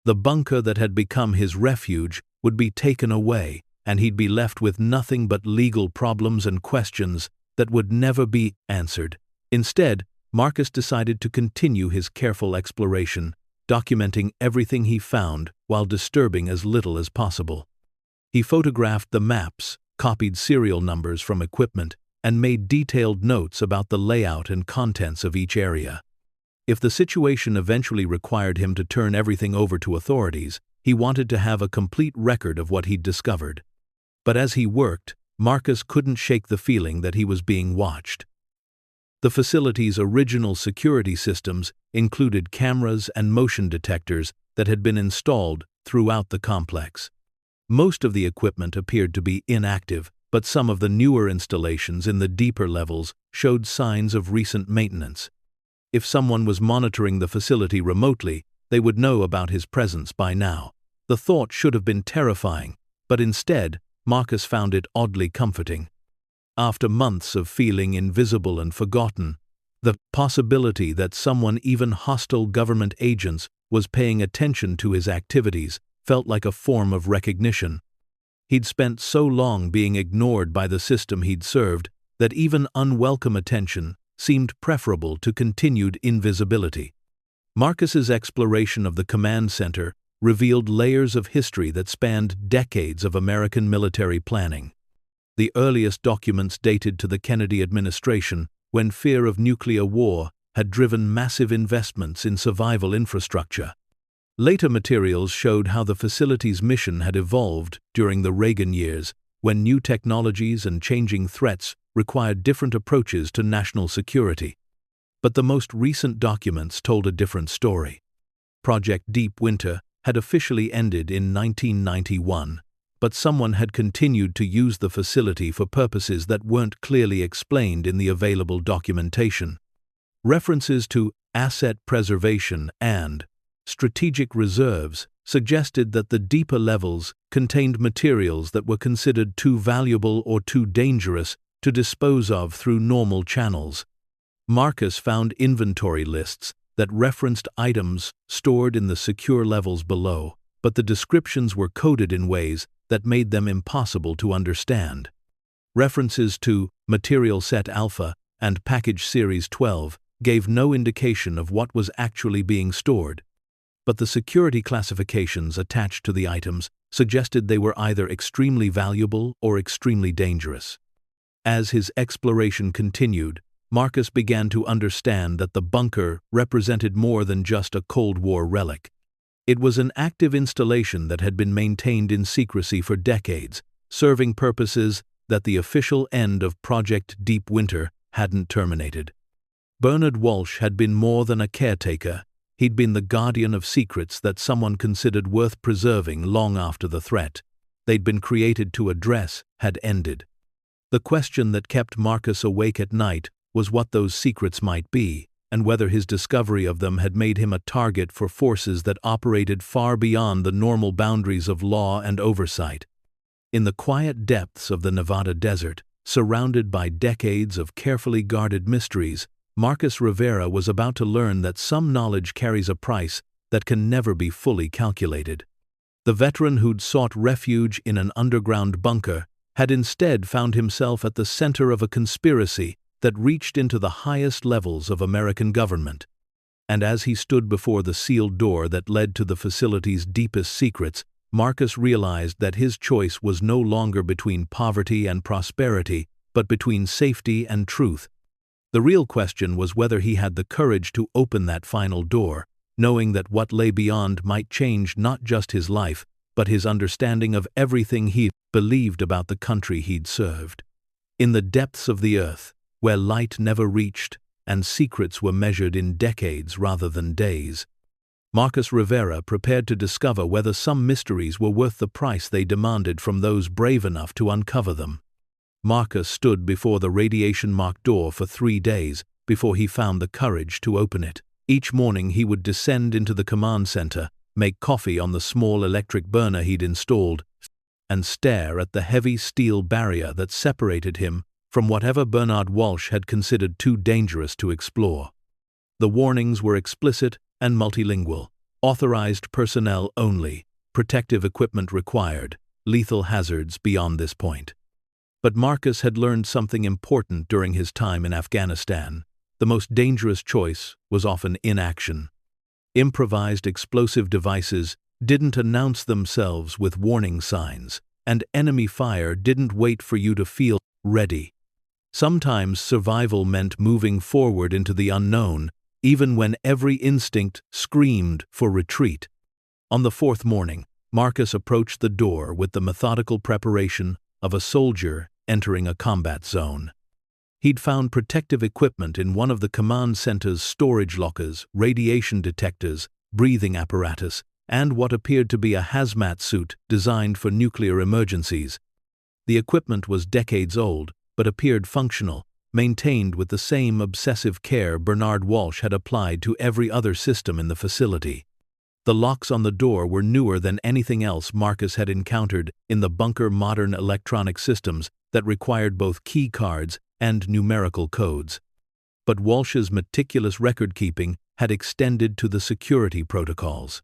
A: The bunker that had become his refuge would be taken away, and he'd be left with nothing but legal problems and questions that would never be answered. Instead, Marcus decided to continue his careful exploration, documenting everything he found while disturbing as little as possible. He photographed the maps, copied serial numbers from equipment, and made detailed notes about the layout and contents of each area. If the situation eventually required him to turn everything over to authorities, he wanted to have a complete record of what he'd discovered. But as he worked, Marcus couldn't shake the feeling that he was being watched. The facility's original security systems included cameras and motion detectors that had been installed throughout the complex. Most of the equipment appeared to be inactive, but some of the newer installations in the deeper levels showed signs of recent maintenance. If someone was monitoring the facility remotely, they would know about his presence by now. The thought should have been terrifying, but instead, Marcus found it oddly comforting. After months of feeling invisible and forgotten, the possibility that someone, even hostile government agents, was paying attention to his activities felt like a form of recognition. He'd spent so long being ignored by the system he'd served that even unwelcome attention seemed preferable to continued invisibility. Marcus's exploration of the command center revealed layers of history that spanned decades of American military planning. The earliest documents dated to the Kennedy administration, when fear of nuclear war had driven massive investments in survival infrastructure. Later materials showed how the facility's mission had evolved during the Reagan years, when new technologies and changing threats required different approaches to national security. But the most recent documents told a different story. Project Deep Winter had officially ended in 1991, but someone had continued to use the facility for purposes that weren't clearly explained in the available documentation. References to asset preservation and strategic reserves suggested that the deeper levels contained materials that were considered too valuable or too dangerous to dispose of through normal channels. Marcus found inventory lists that referenced items stored in the secure levels below, but the descriptions were coded in ways that made them impossible to understand. References to Material Set Alpha and Package Series 12 gave no indication of what was actually being stored, but the security classifications attached to the items suggested they were either extremely valuable or extremely dangerous. As his exploration continued, Marcus began to understand that the bunker represented more than just a Cold War relic. It was an active installation that had been maintained in secrecy for decades, serving purposes that the official end of Project Deep Winter hadn't terminated. Bernard Walsh had been more than a caretaker. He'd been the guardian of secrets that someone considered worth preserving long after the threat they'd been created to address had ended. The question that kept Marcus awake at night was what those secrets might be, and whether his discovery of them had made him a target for forces that operated far beyond the normal boundaries of law and oversight. In the quiet depths of the Nevada desert, surrounded by decades of carefully guarded mysteries, Marcus Rivera was about to learn that some knowledge carries a price that can never be fully calculated. The veteran who'd sought refuge in an underground bunker had instead found himself at the center of a conspiracy that reached into the highest levels of American government. And as he stood before the sealed door that led to the facility's deepest secrets, Marcus realized that his choice was no longer between poverty and prosperity, but between safety and truth. The real question was whether he had the courage to open that final door, knowing that what lay beyond might change not just his life, but his understanding of everything he believed about the country he'd served. In the depths of the earth, where light never reached and secrets were measured in decades rather than days, Marcus Rivera prepared to discover whether some mysteries were worth the price they demanded from those brave enough to uncover them. Marcus stood before the radiation-marked door for 3 days before he found the courage to open it. Each morning he would descend into the command center, make coffee on the small electric burner he'd installed, and stare at the heavy steel barrier that separated him from whatever Bernard Walsh had considered too dangerous to explore. The warnings were explicit and multilingual: authorized personnel only, protective equipment required, lethal hazards beyond this point. But Marcus had learned something important during his time in Afghanistan. The most dangerous choice was often inaction. Improvised explosive devices didn't announce themselves with warning signs, and enemy fire didn't wait for you to feel ready. Sometimes survival meant moving forward into the unknown, even when every instinct screamed for retreat. On the 4th morning, Marcus approached the door with the methodical preparation of a soldier entering a combat zone. He'd found protective equipment in one of the command center's storage lockers, radiation detectors, breathing apparatus, and what appeared to be a hazmat suit designed for nuclear emergencies. The equipment was decades old, but appeared functional, maintained with the same obsessive care Bernard Walsh had applied to every other system in the facility. The locks on the door were newer than anything else Marcus had encountered in the bunker. Modern electronic systems that required both key cards and numerical codes. But Walsh's meticulous record-keeping had extended to the security protocols.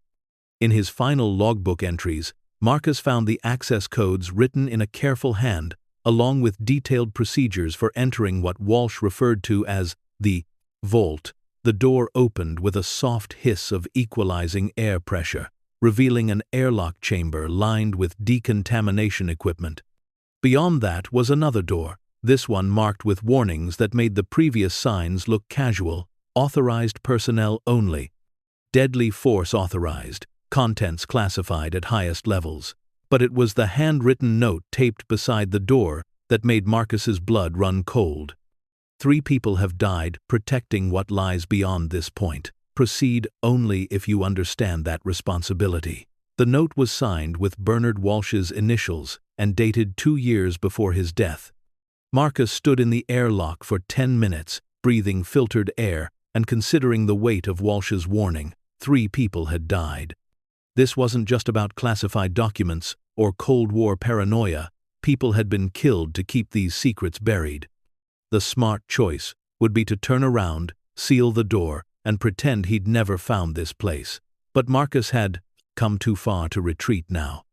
A: In his final logbook entries, Marcus found the access codes written in a careful hand, along with detailed procedures for entering what Walsh referred to as the vault. The door opened with a soft hiss of equalizing air pressure, revealing an airlock chamber lined with decontamination equipment. Beyond that was another door, this one marked with warnings that made the previous signs look casual: authorized personnel only, deadly force authorized, contents classified at highest levels. But it was the handwritten note taped beside the door that made Marcus's blood run cold. 3 people have died protecting what lies beyond this point. Proceed only if you understand that responsibility. The note was signed with Bernard Walsh's initials and dated 2 years before his death. Marcus stood in the airlock for 10 minutes, breathing filtered air and considering the weight of Walsh's warning. 3 people had died. This wasn't just about classified documents or Cold War paranoia. People had been killed to keep these secrets buried. The smart choice would be to turn around, seal the door, and pretend he'd never found this place. But Marcus had come too far to retreat now.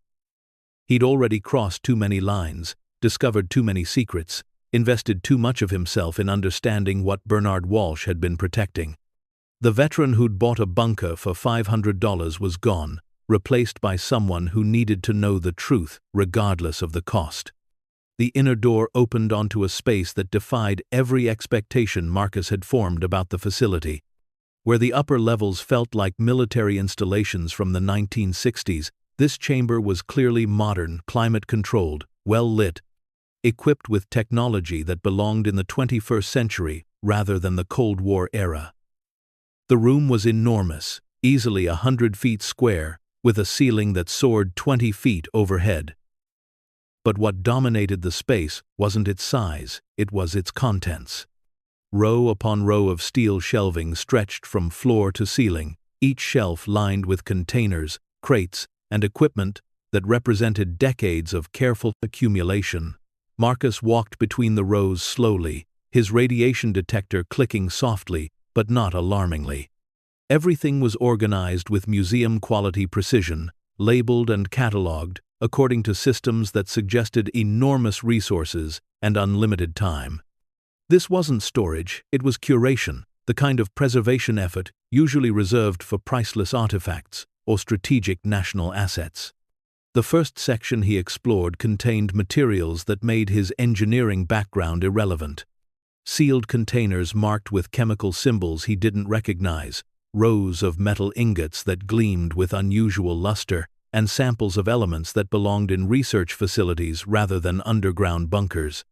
A: He'd already crossed too many lines, discovered too many secrets, invested too much of himself in understanding what Bernard Walsh had been protecting. The veteran who'd bought a bunker for $500 was gone, replaced by someone who needed to know the truth regardless of the cost. The inner door opened onto a space that defied every expectation Marcus had formed about the facility. Where the upper levels felt like military installations from the 1960s, this chamber was clearly modern, climate-controlled, well-lit, equipped with technology that belonged in the 21st century rather than the Cold War era. The room was enormous, easily 100 feet square, with a ceiling that soared 20 feet overhead. But what dominated the space wasn't its size, it was its contents. Row upon row of steel shelving stretched from floor to ceiling, each shelf lined with containers, crates, and equipment that represented decades of careful accumulation. Marcus walked between the rows slowly, his radiation detector clicking softly, but not alarmingly. Everything was organized with museum-quality precision, labeled and catalogued according to systems that suggested enormous resources and unlimited time. This wasn't storage, it was curation, the kind of preservation effort usually reserved for priceless artifacts or strategic national assets. The first section he explored contained materials that made his engineering background irrelevant. Sealed containers marked with chemical symbols he didn't recognize, rows of metal ingots that gleamed with unusual luster, and samples of elements that belonged in research facilities rather than underground bunkers.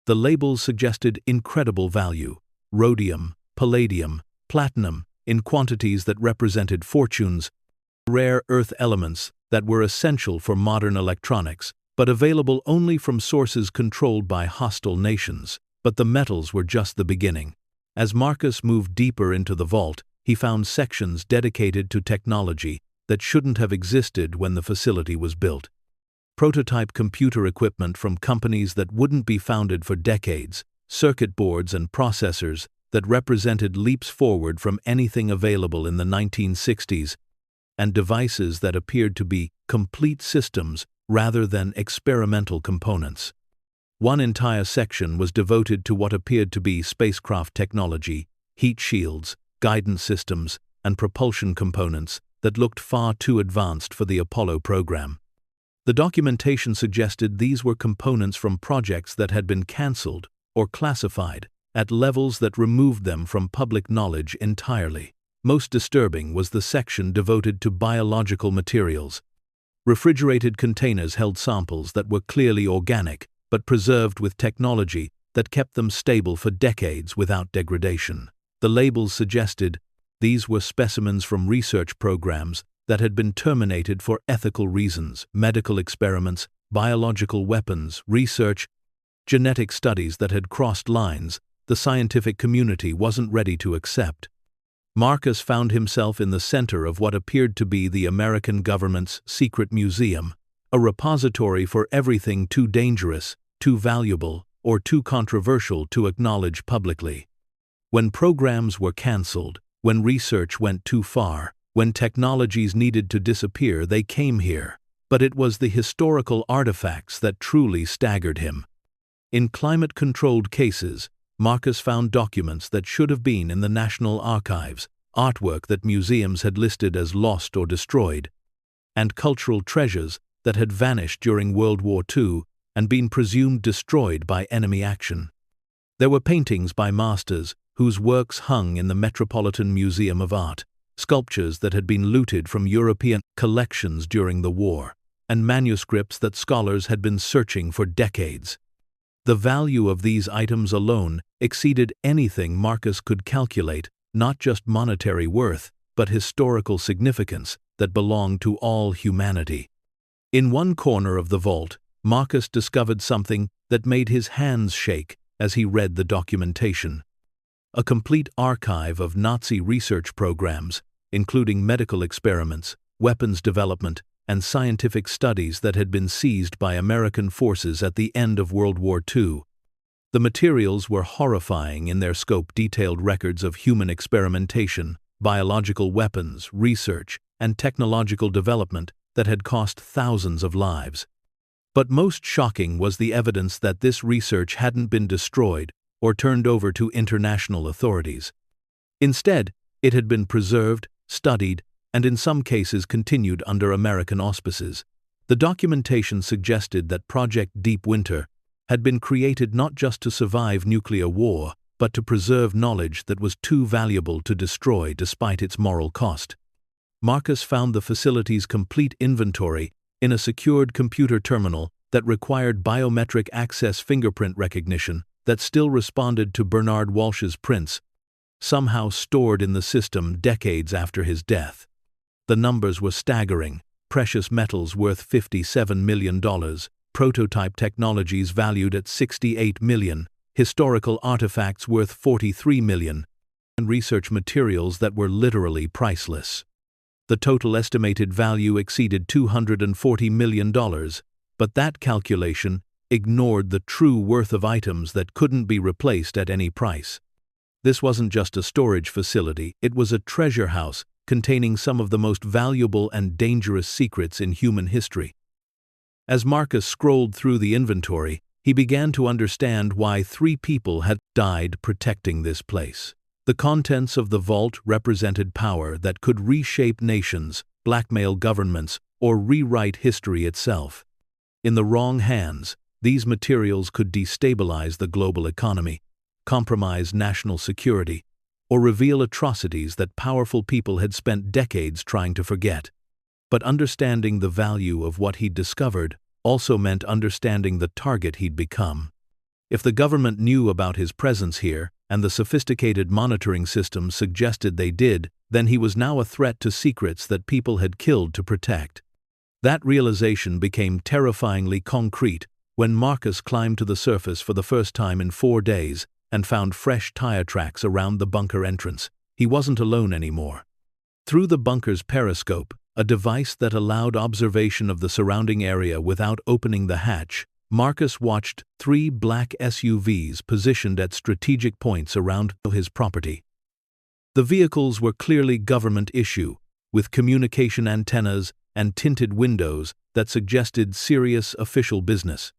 A: The labels suggested incredible value: rhodium, palladium, platinum, in quantities that represented fortunes, rare earth elements that were essential for modern electronics, but available only from sources controlled by hostile nations. But the metals were just the beginning. As Marcus moved deeper into the vault, he found sections dedicated to technology that shouldn't have existed when the facility was built. Prototype computer equipment from companies that wouldn't be founded for decades, circuit boards and processors that represented leaps forward from anything available in the 1960s, and devices that appeared to be complete systems rather than experimental components. One entire section was devoted to what appeared to be spacecraft technology, heat shields, guidance systems, and propulsion components that looked far too advanced for the Apollo program. The documentation suggested these were components from projects that had been cancelled or classified at levels that removed them from public knowledge entirely. Most disturbing was the section devoted to biological materials. Refrigerated containers held samples that were clearly organic, but preserved with technology that kept them stable for decades without degradation. The labels suggested these were specimens from research programs that had been terminated for ethical reasons: medical experiments, biological weapons, research, genetic studies that had crossed lines the scientific community wasn't ready to accept. Marcus found himself in the center of what appeared to be the American government's secret museum, a repository for everything too dangerous too valuable, or too controversial to acknowledge publicly. When programs were cancelled, when research went too far, when technologies needed to disappear, they came here. But it was the historical artifacts that truly staggered him. In climate-controlled cases, Marcus found documents that should have been in the National Archives, artwork that museums had listed as lost or destroyed, and cultural treasures that had vanished during World War II and been presumed destroyed by enemy action. There were paintings by masters whose works hung in the Metropolitan Museum of Art, sculptures that had been looted from European collections during the war, and manuscripts that scholars had been searching for decades. The value of these items alone exceeded anything Marcus could calculate, not just monetary worth, but historical significance that belonged to all humanity. In one corner of the vault, Marcus discovered something that made his hands shake as he read the documentation. A complete archive of Nazi research programs, including medical experiments, weapons development, and scientific studies that had been seized by American forces at the end of World War II. The materials were horrifying in their scope, detailed records of human experimentation, biological weapons, research, and technological development that had cost thousands of lives. But most shocking was the evidence that this research hadn't been destroyed or turned over to international authorities. Instead, it had been preserved, studied, and in some cases continued under American auspices. The documentation suggested that Project Deep Winter had been created not just to survive nuclear war, but to preserve knowledge that was too valuable to destroy despite its moral cost. Marcus found the facility's complete inventory in a secured computer terminal that required biometric access fingerprint recognition that still responded to Bernard Walsh's prints, somehow stored in the system decades after his death. The numbers were staggering: precious metals worth $57 million, prototype technologies valued at $68 million, historical artifacts worth $43 million, and research materials that were literally priceless. The total estimated value exceeded $240 million, but that calculation ignored the true worth of items that couldn't be replaced at any price. This wasn't just a storage facility, it was a treasure house containing some of the most valuable and dangerous secrets in human history. As Marcus scrolled through the inventory, he began to understand why 3 people had died protecting this place. The contents of the vault represented power that could reshape nations, blackmail governments, or rewrite history itself. In the wrong hands, these materials could destabilize the global economy, compromise national security, or reveal atrocities that powerful people had spent decades trying to forget. But understanding the value of what he'd discovered also meant understanding the target he'd become. If the government knew about his presence here, and the sophisticated monitoring systems suggested they did, then he was now a threat to secrets that people had killed to protect. That realization became terrifyingly concrete when Marcus climbed to the surface for the first time in 4 days and found fresh tire tracks around the bunker entrance. He wasn't alone anymore. Through the bunker's periscope, a device that allowed observation of the surrounding area without opening the hatch, Marcus watched 3 black SUVs positioned at strategic points around his property. The vehicles were clearly government issue, with communication antennas and tinted windows that suggested serious official business.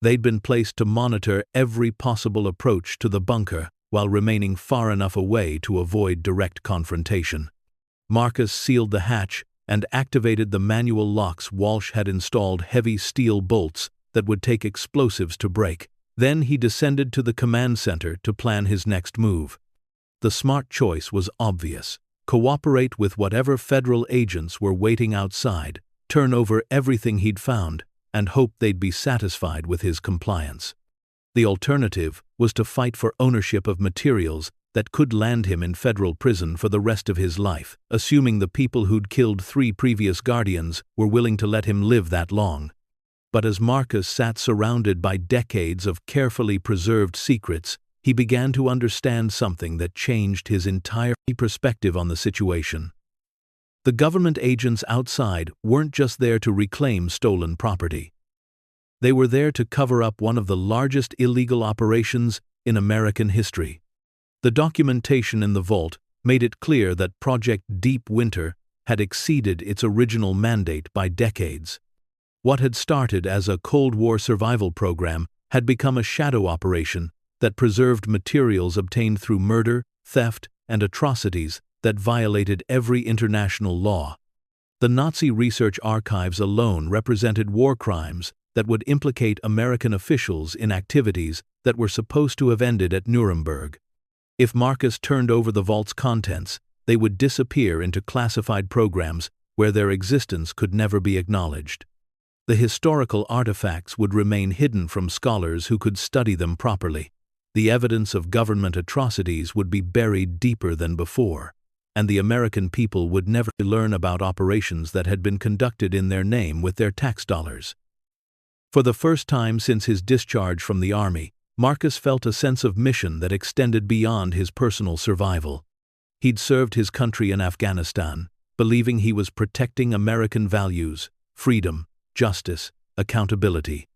A: They'd been placed to monitor every possible approach to the bunker while remaining far enough away to avoid direct confrontation. Marcus sealed the hatch and activated the manual locks. Walsh had installed heavy steel bolts that would take explosives to break. Then he descended to the command center to plan his next move. The smart choice was obvious: cooperate with whatever federal agents were waiting outside, turn over everything he'd found, and hope they'd be satisfied with his compliance. The alternative was to fight for ownership of materials that could land him in federal prison for the rest of his life, assuming the people who'd killed 3 previous Guardians were willing to let him live that long. But as Marcus sat surrounded by decades of carefully preserved secrets, he began to understand something that changed his entire perspective on the situation. The government agents outside weren't just there to reclaim stolen property. They were there to cover up one of the largest illegal operations in American history. The documentation in the vault made it clear that Project Deep Winter had exceeded its original mandate by decades. What had started as a Cold War survival program had become a shadow operation that preserved materials obtained through murder, theft, and atrocities that violated every international law. The Nazi research archives alone represented war crimes that would implicate American officials in activities that were supposed to have ended at Nuremberg. If Marcus turned over the vault's contents, they would disappear into classified programs where their existence could never be acknowledged. The historical artifacts would remain hidden from scholars who could study them properly. The evidence of government atrocities would be buried deeper than before, and the American people would never learn about operations that had been conducted in their name with their tax dollars. For the first time since his discharge from the army, Marcus felt a sense of mission that extended beyond his personal survival. He'd served his country in Afghanistan, believing he was protecting American values, freedom, justice, accountability.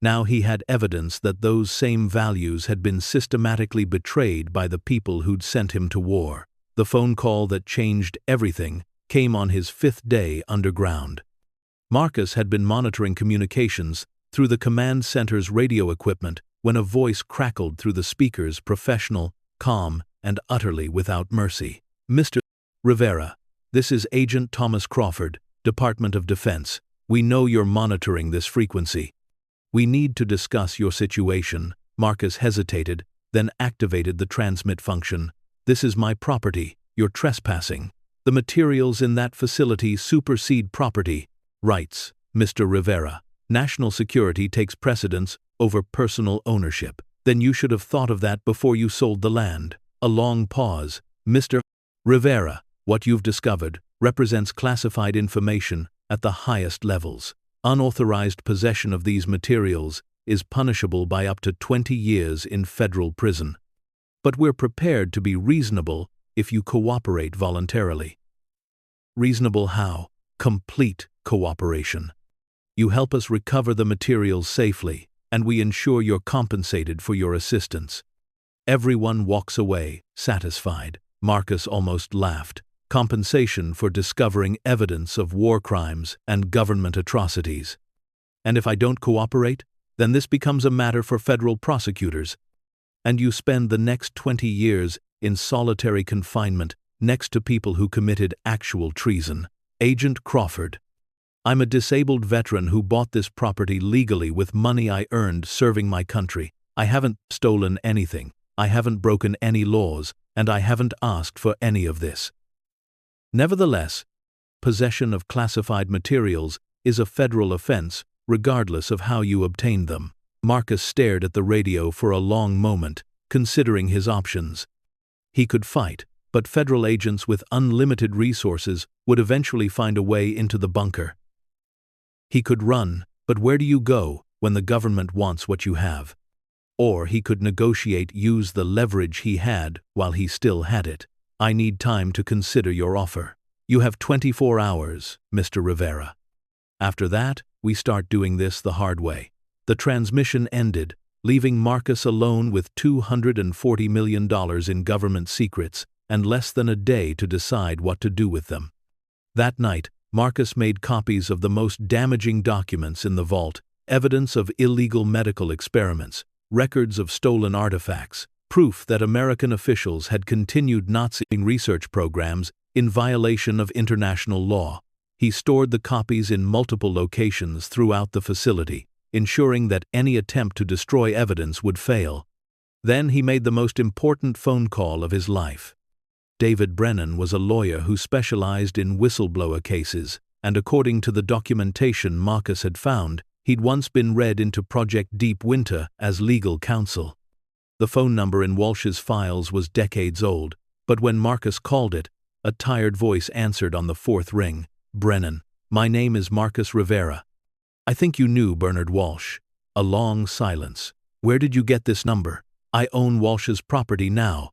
A: Now he had evidence that those same values had been systematically betrayed by the people who'd sent him to war. The phone call that changed everything came on his 5th day underground. Marcus had been monitoring communications through the command center's radio equipment when a voice crackled through the speakers, professional, calm, and utterly without mercy. "Mr. Rivera, this is Agent Thomas Crawford, Department of Defense. We know you're monitoring this frequency. We need to discuss your situation." Marcus hesitated, then activated the transmit function. "This is my property. You're trespassing. The materials in that facility supersede property rights, Mr. Rivera. National security takes precedence over personal ownership. Then you should have thought of that before you sold the land." A long pause. "Mr. Rivera, what you've discovered represents classified information at the highest levels. Unauthorized possession of these materials is punishable by up to 20 years in federal prison. But we're prepared to be reasonable if you cooperate voluntarily." "Reasonable how?" "Complete cooperation. You help us recover the materials safely, and we ensure you're compensated for your assistance." Everyone walks away, satisfied. Marcus almost laughed. Compensation for discovering evidence of war crimes and government atrocities. "And if I don't cooperate, then this becomes a matter for federal prosecutors. And you spend the next 20 years in solitary confinement next to people who committed actual treason." "Agent Crawford, I'm a disabled veteran who bought this property legally with money I earned serving my country. I haven't stolen anything, I haven't broken any laws, and I haven't asked for any of this. Nevertheless, possession of classified materials is a federal offense, regardless of how you obtained them." Marcus stared at the radio for a long moment, considering his options. He could fight, but federal agents with unlimited resources would eventually find a way into the bunker. He could run, but where do you go when the government wants what you have? Or he could negotiate, use the leverage he had while he still had it. "I need time to consider your offer. You have 24 hours, Mr. Rivera. After that, we start doing this the hard way." The transmission ended, leaving Marcus alone with $240 million in government secrets and less than a day to decide what to do with them. That night, Marcus made copies of the most damaging documents in the vault: evidence of illegal medical experiments, records of stolen artifacts, proof that American officials had continued Nazi research programs in violation of international law. He stored the copies in multiple locations throughout the facility, ensuring that any attempt to destroy evidence would fail. Then he made the most important phone call of his life. David Brennan was a lawyer who specialized in whistleblower cases, and according to the documentation Marcus had found, he'd once been read into Project Deep Winter as legal counsel. The phone number in Walsh's files was decades old, but when Marcus called it, a tired voice answered on the 4th ring. "Brennan, my name is Marcus Rivera. I think you knew Bernard Walsh." A long silence. "Where did you get this number?" "I own Walsh's property now.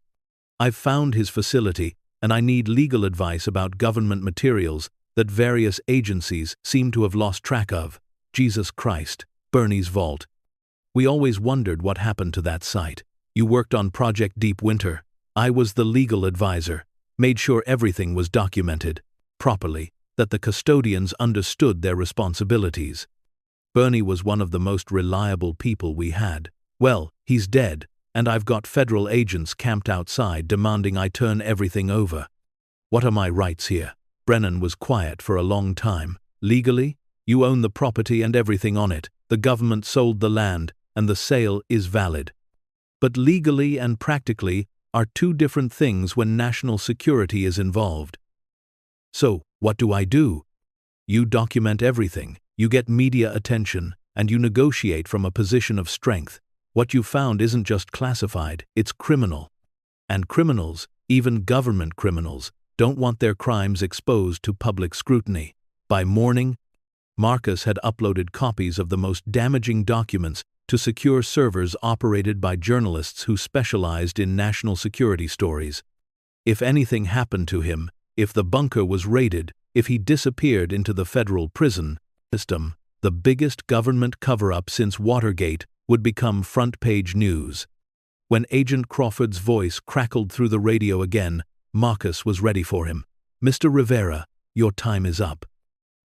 A: I've found his facility, and I need legal advice about government materials that various agencies seem to have lost track of." "Jesus Christ, Bernie's vault. We always wondered what happened to that site. You worked on Project Deep Winter. I was the legal advisor, made sure everything was documented properly, that the custodians understood their responsibilities. Bernie was one of the most reliable people we had. Well, he's dead, and I've got federal agents camped outside demanding I turn everything over. What are my rights here? Brennan was quiet for a long time. Legally, you own the property and everything on it. The government sold the land, and the sale is valid. But legally and practically are two different things when national security is involved. So, what do I do? You document everything, you get media attention, and you negotiate from a position of strength. What you found isn't just classified, it's criminal. And criminals, even government criminals, don't want their crimes exposed to public scrutiny. By morning, Marcus had uploaded copies of the most damaging documents to secure servers operated by journalists who specialized in national security stories. If anything happened to him, if the bunker was raided, if he disappeared into the federal prison system, the biggest government cover-up since Watergate would become front-page news. When Agent Crawford's voice crackled through the radio again, Marcus was ready for him. "Mr. Rivera, your time is up.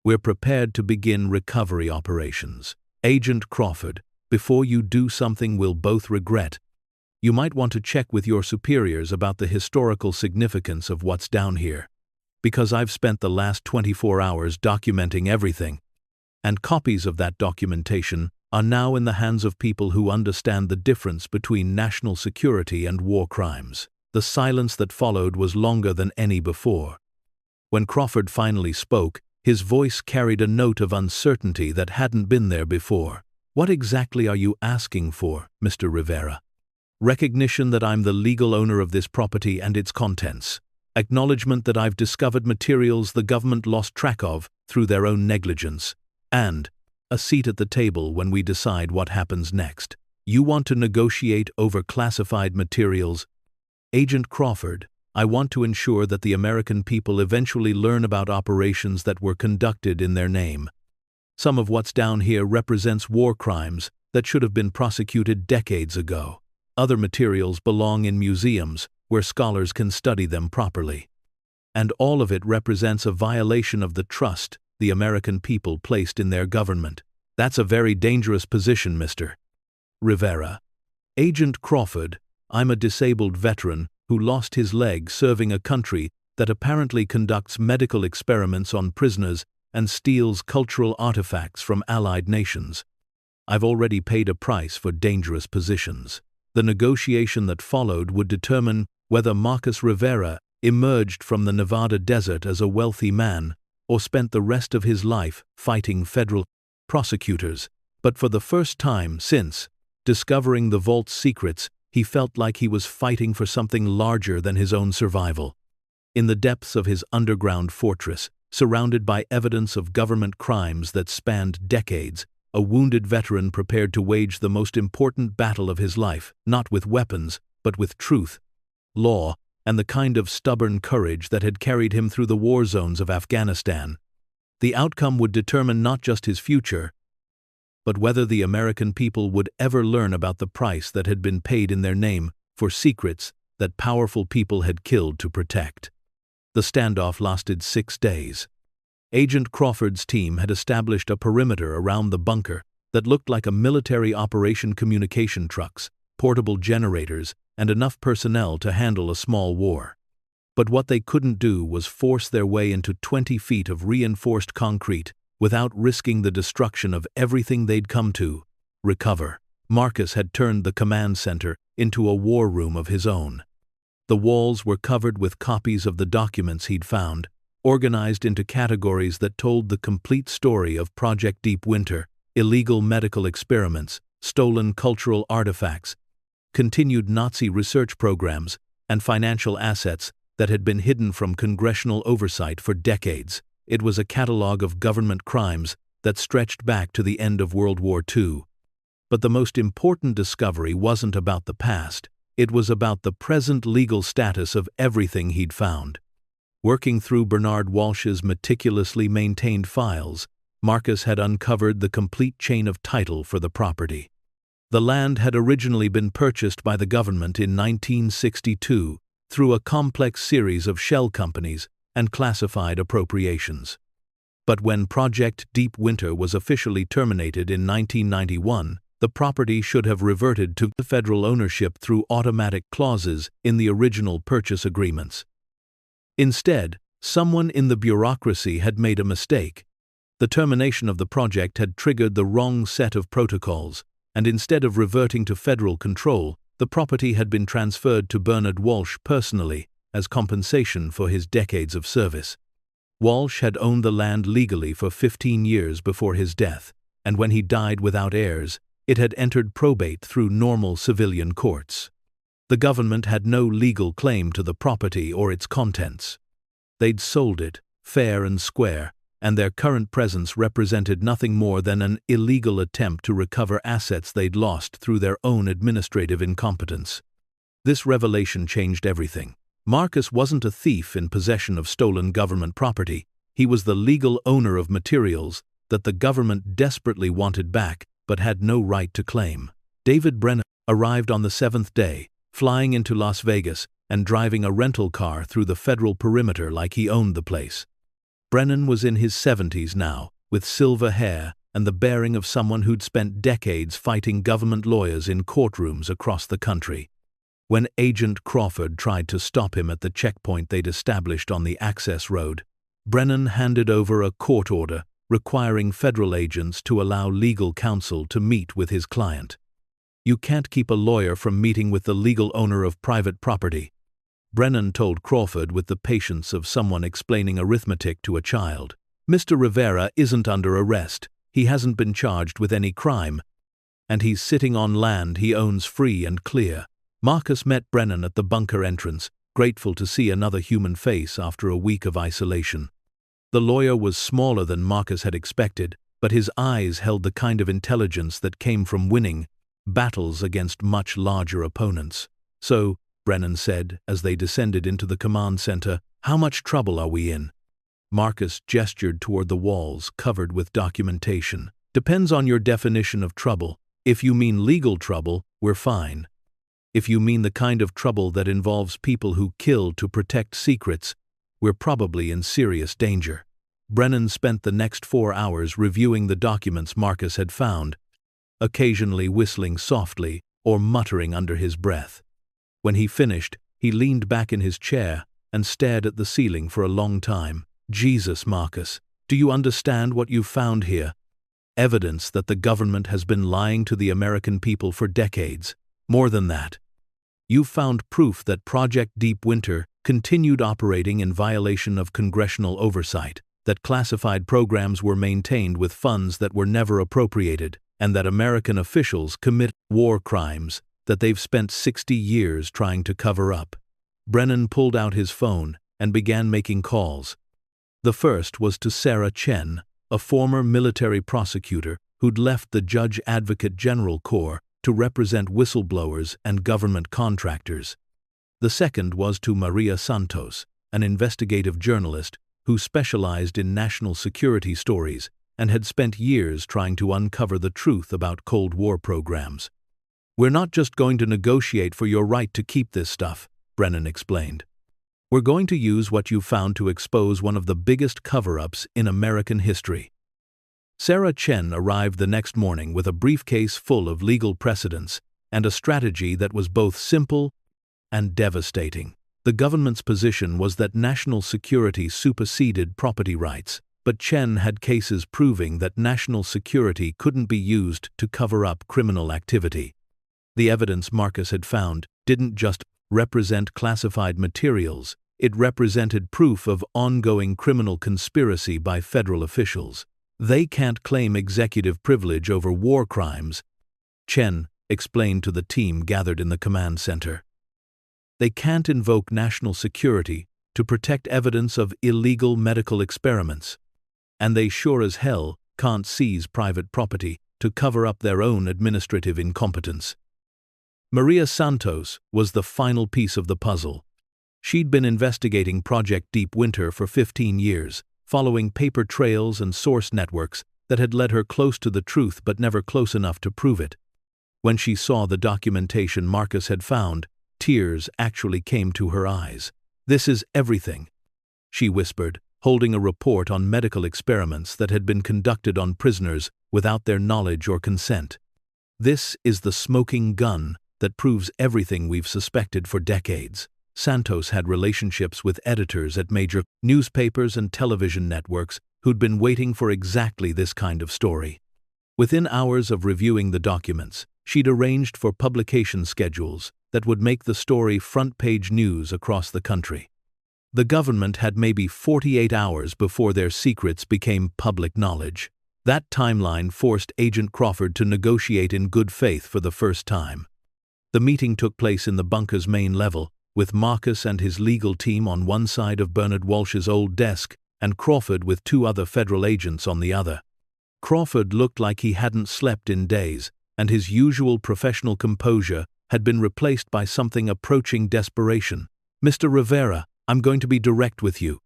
A: We're prepared to begin recovery operations. Agent Crawford, before you do something we'll both regret, you might want to check with your superiors about the historical significance of what's down here. Because I've spent the last 24 hours documenting everything, and copies of that documentation are now in the hands of people who understand the difference between national security and war crimes." The silence that followed was longer than any before. When Crawford finally spoke, his voice carried a note of uncertainty that hadn't been there before. "What exactly are you asking for, Mr. Rivera?" "Recognition that I'm the legal owner of this property and its contents. Acknowledgement that I've discovered materials the government lost track of through their own negligence. And a seat at the table when we decide what happens next. You want to negotiate over classified materials? Agent Crawford, I want to ensure that the American people eventually learn about operations that were conducted in their name. Some of what's down here represents war crimes that should have been prosecuted decades ago. Other materials belong in museums where scholars can study them properly. And all of it represents a violation of the trust the American people placed in their government. That's a very dangerous position, Mr. Rivera. Agent Crawford, I'm a disabled veteran who lost his leg serving a country that apparently conducts medical experiments on prisoners and steals cultural artifacts from allied nations. I've already paid a price for dangerous positions. The negotiation that followed would determine whether Marcus Rivera emerged from the Nevada desert as a wealthy man or spent the rest of his life fighting federal prosecutors. But for the first time since discovering the vault's secrets, he felt like he was fighting for something larger than his own survival. In the depths of his underground fortress, surrounded by evidence of government crimes that spanned decades, a wounded veteran prepared to wage the most important battle of his life, not with weapons, but with truth, law, and the kind of stubborn courage that had carried him through the war zones of Afghanistan. The outcome would determine not just his future, but whether the American people would ever learn about the price that had been paid in their name for secrets that powerful people had killed to protect. The standoff lasted 6 days. Agent Crawford's team had established a perimeter around the bunker that looked like a military operation: communication trucks, portable generators, and enough personnel to handle a small war. But what they couldn't do was force their way into 20 feet of reinforced concrete without risking the destruction of everything they'd come to recover. Marcus had turned the command center into a war room of his own. The walls were covered with copies of the documents he'd found, organized into categories that told the complete story of Project Deep Winter: illegal medical experiments, stolen cultural artifacts, continued Nazi research programs, and financial assets that had been hidden from congressional oversight for decades. It was a catalog of government crimes that stretched back to the end of World War II. But the most important discovery wasn't about the past, it was about the present legal status of everything he'd found. Working through Bernard Walsh's meticulously maintained files, Marcus had uncovered the complete chain of title for the property. The land had originally been purchased by the government in 1962 through a complex series of shell companies and classified appropriations. But when Project Deep Winter was officially terminated in 1991, the property should have reverted to federal ownership through automatic clauses in the original purchase agreements. Instead, someone in the bureaucracy had made a mistake. The termination of the project had triggered the wrong set of protocols, and instead of reverting to federal control, the property had been transferred to Bernard Walsh personally as compensation for his decades of service. Walsh had owned the land legally for 15 years before his death, and when he died without heirs, it had entered probate through normal civilian courts. The government had no legal claim to the property or its contents. They'd sold it, fair and square, and their current presence represented nothing more than an illegal attempt to recover assets they'd lost through their own administrative incompetence. This revelation changed everything. Marcus wasn't a thief in possession of stolen government property. He was the legal owner of materials that the government desperately wanted back but had no right to claim. David Brennan arrived on the 7th day, flying into Las Vegas and driving a rental car through the federal perimeter like he owned the place. Brennan was in his 70s now, with silver hair and the bearing of someone who'd spent decades fighting government lawyers in courtrooms across the country. When Agent Crawford tried to stop him at the checkpoint they'd established on the access road, Brennan handed over a court order requiring federal agents to allow legal counsel to meet with his client. "You can't keep a lawyer from meeting with the legal owner of private property," Brennan told Crawford with the patience of someone explaining arithmetic to a child. "Mr. Rivera isn't under arrest, he hasn't been charged with any crime, and he's sitting on land he owns free and clear." Marcus met Brennan at the bunker entrance, grateful to see another human face after a week of isolation. The lawyer was smaller than Marcus had expected, but his eyes held the kind of intelligence that came from winning battles against much larger opponents. "So," Brennan said as they descended into the command center, "how much trouble are we in?" Marcus gestured toward the walls covered with documentation. "Depends on your definition of trouble. If you mean legal trouble, we're fine. If you mean the kind of trouble that involves people who kill to protect secrets, we're probably in serious danger." Brennan spent the next 4 hours reviewing the documents Marcus had found, occasionally whistling softly or muttering under his breath. When he finished, he leaned back in his chair and stared at the ceiling for a long time. "Jesus, Marcus, do you understand what you've found here? Evidence that the government has been lying to the American people for decades. More than that, you've found proof that Project Deep Winter continued operating in violation of congressional oversight, that classified programs were maintained with funds that were never appropriated, and that American officials commit war crimes that they've spent 60 years trying to cover up." Brennan pulled out his phone and began making calls. The first was to Sarah Chen, a former military prosecutor who'd left the Judge Advocate General Corps to represent whistleblowers and government contractors. The second was to Maria Santos, an investigative journalist who specialized in national security stories and had spent years trying to uncover the truth about Cold War programs. "We're not just going to negotiate for your right to keep this stuff," Brennan explained. "We're going to use what you've found to expose one of the biggest cover-ups in American history." Sarah Chen arrived the next morning with a briefcase full of legal precedents and a strategy that was both simple and devastating. The government's position was that national security superseded property rights, but Chen had cases proving that national security couldn't be used to cover up criminal activity. The evidence Marcus had found didn't just represent classified materials, it represented proof of ongoing criminal conspiracy by federal officials. "They can't claim executive privilege over war crimes," Chen explained to the team gathered in the command center. "They can't invoke national security to protect evidence of illegal medical experiments. And they sure as hell can't seize private property to cover up their own administrative incompetence." Maria Santos was the final piece of the puzzle. She'd been investigating Project Deep Winter for 15 years, following paper trails and source networks that had led her close to the truth but never close enough to prove it. When she saw the documentation Marcus had found, tears actually came to her eyes. "This is everything," she whispered, holding a report on medical experiments that had been conducted on prisoners without their knowledge or consent. "This is the smoking gun that proves everything we've suspected for decades." Santos had relationships with editors at major newspapers and television networks who'd been waiting for exactly this kind of story. Within hours of reviewing the documents, she'd arranged for publication schedules that would make the story front-page news across the country. The government had maybe 48 hours before their secrets became public knowledge. That timeline forced Agent Crawford to negotiate in good faith for the first time. The meeting took place in the bunker's main level, with Marcus and his legal team on one side of Bernard Walsh's old desk and Crawford with 2 other federal agents on the other. Crawford looked like he hadn't slept in days, and his usual professional composure had been replaced by something approaching desperation. "Mr. Rivera, I'm going to be direct with you.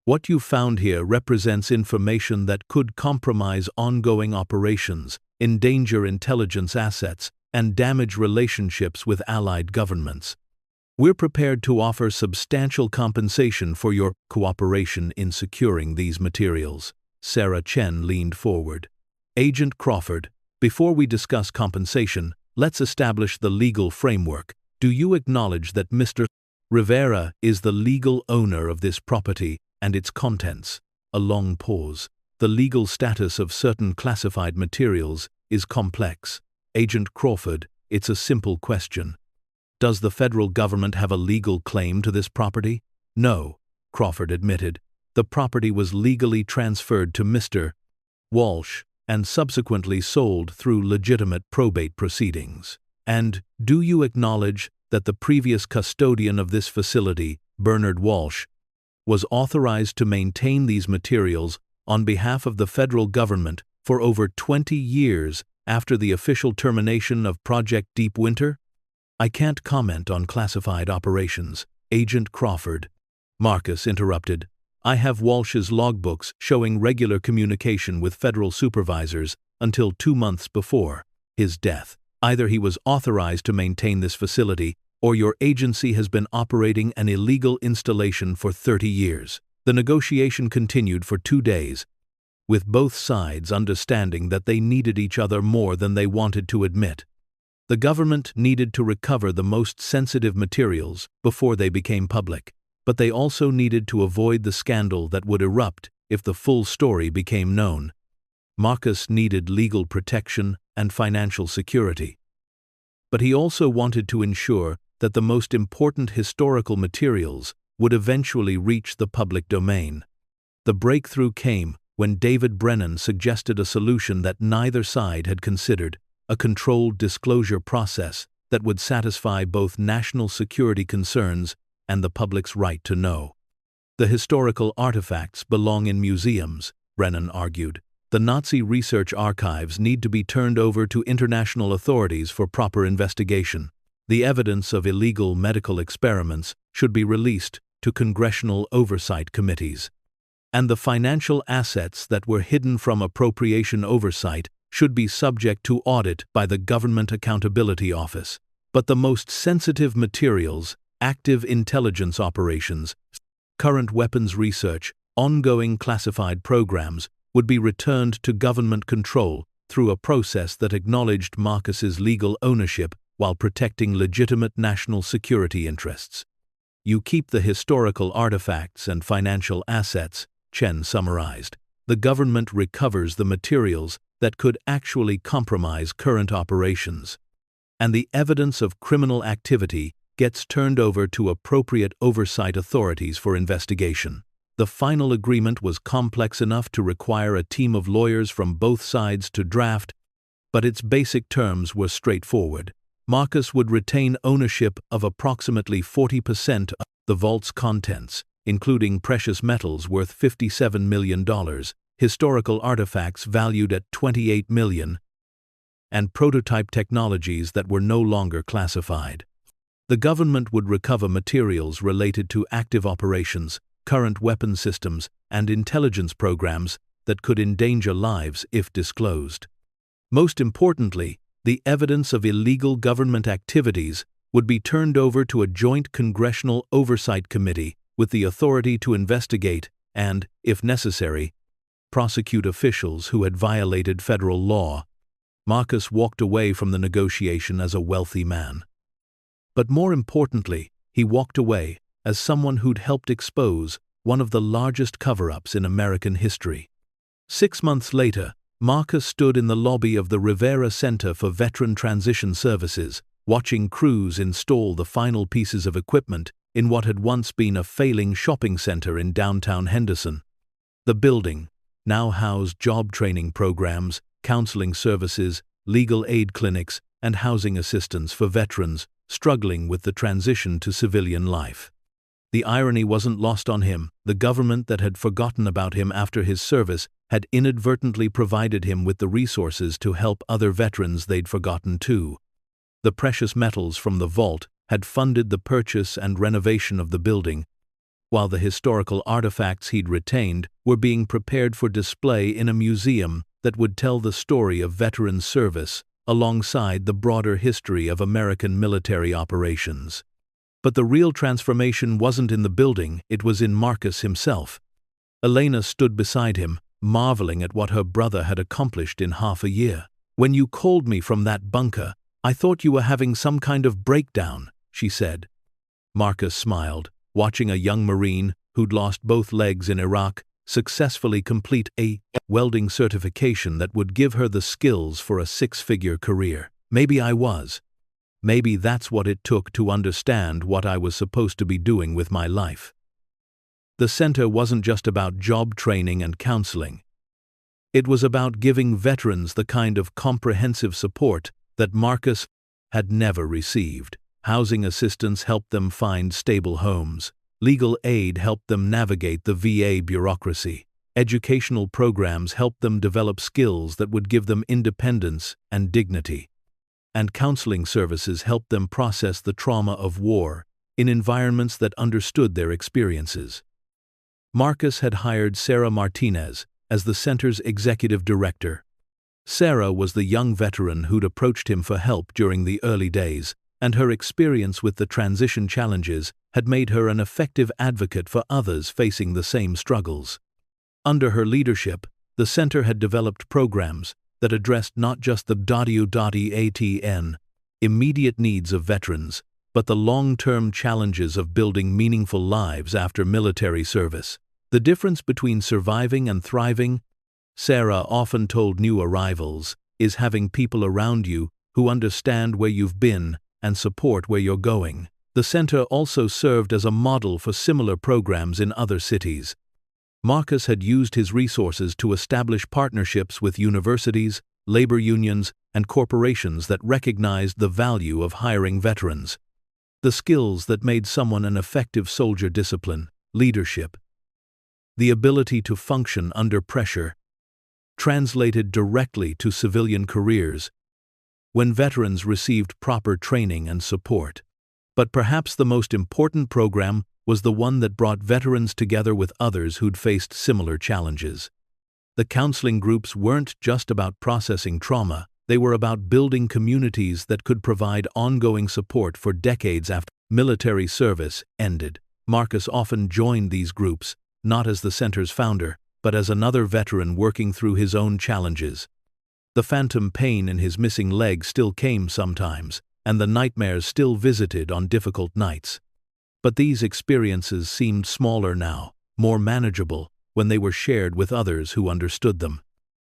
A: What you found here represents information that could compromise ongoing operations, endanger intelligence assets, and damage relationships with allied governments. We're prepared to offer substantial compensation for your cooperation in securing these materials." Sarah Chen leaned forward. "Agent Crawford, before we discuss compensation, let's establish the legal framework. Do you acknowledge that Mr. Rivera is the legal owner of this property and its contents?" A long pause. "The legal status of certain classified materials is complex. Agent Crawford, it's a simple question. Does the federal government have a legal claim to this property?" "No," Crawford admitted. "The property was legally transferred to Mr. Walsh and subsequently sold through legitimate probate proceedings." "And do you acknowledge that the previous custodian of this facility, Bernard Walsh, was authorized to maintain these materials on behalf of the federal government for over 20 years after the official termination of Project Deep Winter?" "I can't comment on classified operations, Agent Crawford," Marcus interrupted. "I have Walsh's logbooks showing regular communication with federal supervisors until 2 months before his death. Either he was authorized to maintain this facility, or your agency has been operating an illegal installation for 30 years. The negotiation continued for 2 days, with both sides understanding that they needed each other more than they wanted to admit. The government needed to recover the most sensitive materials before they became public, but they also needed to avoid the scandal that would erupt if the full story became known. Marcus needed legal protection and financial security. But he also wanted to ensure that the most important historical materials would eventually reach the public domain. The breakthrough came when David Brennan suggested a solution that neither side had considered: a controlled disclosure process that would satisfy both national security concerns and the public's right to know. "The historical artifacts belong in museums," Brennan argued. "The Nazi research archives need to be turned over to international authorities for proper investigation. The evidence of illegal medical experiments should be released to congressional oversight committees. And the financial assets that were hidden from appropriation oversight should be subject to audit by the Government Accountability Office. But the most sensitive materials, active intelligence operations, current weapons research, ongoing classified programs, would be returned to government control through a process that acknowledged Marcus's legal ownership while protecting legitimate national security interests." "You keep the historical artifacts and financial assets," Chen summarized. "The government recovers the materials that could actually compromise current operations. And the evidence of criminal activity gets turned over to appropriate oversight authorities for investigation." The final agreement was complex enough to require a team of lawyers from both sides to draft, but its basic terms were straightforward. Marcus would retain ownership of approximately 40% of the vault's contents, including precious metals worth $57 million, historical artifacts valued at $28 million, and prototype technologies that were no longer classified. The government would recover materials related to active operations, current weapon systems, and intelligence programs that could endanger lives if disclosed. Most importantly, the evidence of illegal government activities would be turned over to a joint congressional oversight committee with the authority to investigate and, if necessary, prosecute officials who had violated federal law. Marcus walked away from the negotiation as a wealthy man. But more importantly, he walked away as someone who'd helped expose one of the largest cover-ups in American history. 6 months later, Marcus stood in the lobby of the Rivera Center for Veteran Transition Services, watching crews install the final pieces of equipment in what had once been a failing shopping center in downtown Henderson. The building now housed job training programs, counseling services, legal aid clinics, and housing assistance for veterans struggling with the transition to civilian life. The irony wasn't lost on him. The government that had forgotten about him after his service had inadvertently provided him with the resources to help other veterans they'd forgotten too. The precious metals from the vault had funded the purchase and renovation of the building, while the historical artifacts he'd retained were being prepared for display in a museum that would tell the story of veteran service alongside the broader history of American military operations. But the real transformation wasn't in the building, it was in Marcus himself. Elena stood beside him, marveling at what her brother had accomplished in half a year. "When you called me from that bunker, I thought you were having some kind of breakdown," she said. Marcus smiled, watching a young Marine who'd lost both legs in Iraq successfully complete a welding certification that would give her the skills for a 6-figure career. "Maybe I was. Maybe that's what it took to understand what I was supposed to be doing with my life." The center wasn't just about job training and counseling. It was about giving veterans the kind of comprehensive support that Marcus had never received. Housing assistance helped them find stable homes. Legal aid helped them navigate the VA bureaucracy. Educational programs helped them develop skills that would give them independence and dignity. And counseling services helped them process the trauma of war in environments that understood their experiences. Marcus had hired Sarah Martinez as the center's executive director. Sarah was the young veteran who'd approached him for help during the early days, and her experience with the transition challenges had made her an effective advocate for others facing the same struggles. Under her leadership, the center had developed programs that addressed not just the immediate needs of veterans, but the long-term challenges of building meaningful lives after military service. The difference between surviving and thriving, Sarah often told new arrivals, is having people around you who understand where you've been and support where you're going. The center also served as a model for similar programs in other cities. Marcus had used his resources to establish partnerships with universities, labor unions, and corporations that recognized the value of hiring veterans. The skills that made someone an effective soldier: discipline, leadership, the ability to function under pressure, translated directly to civilian careers when veterans received proper training and support. But perhaps the most important program was the one that brought veterans together with others who'd faced similar challenges. The counseling groups weren't just about processing trauma, they were about building communities that could provide ongoing support for decades after military service ended. Marcus often joined these groups, not as the center's founder, but as another veteran working through his own challenges. The phantom pain in his missing leg still came sometimes, and the nightmares still visited on difficult nights. But these experiences seemed smaller now, more manageable, when they were shared with others who understood them.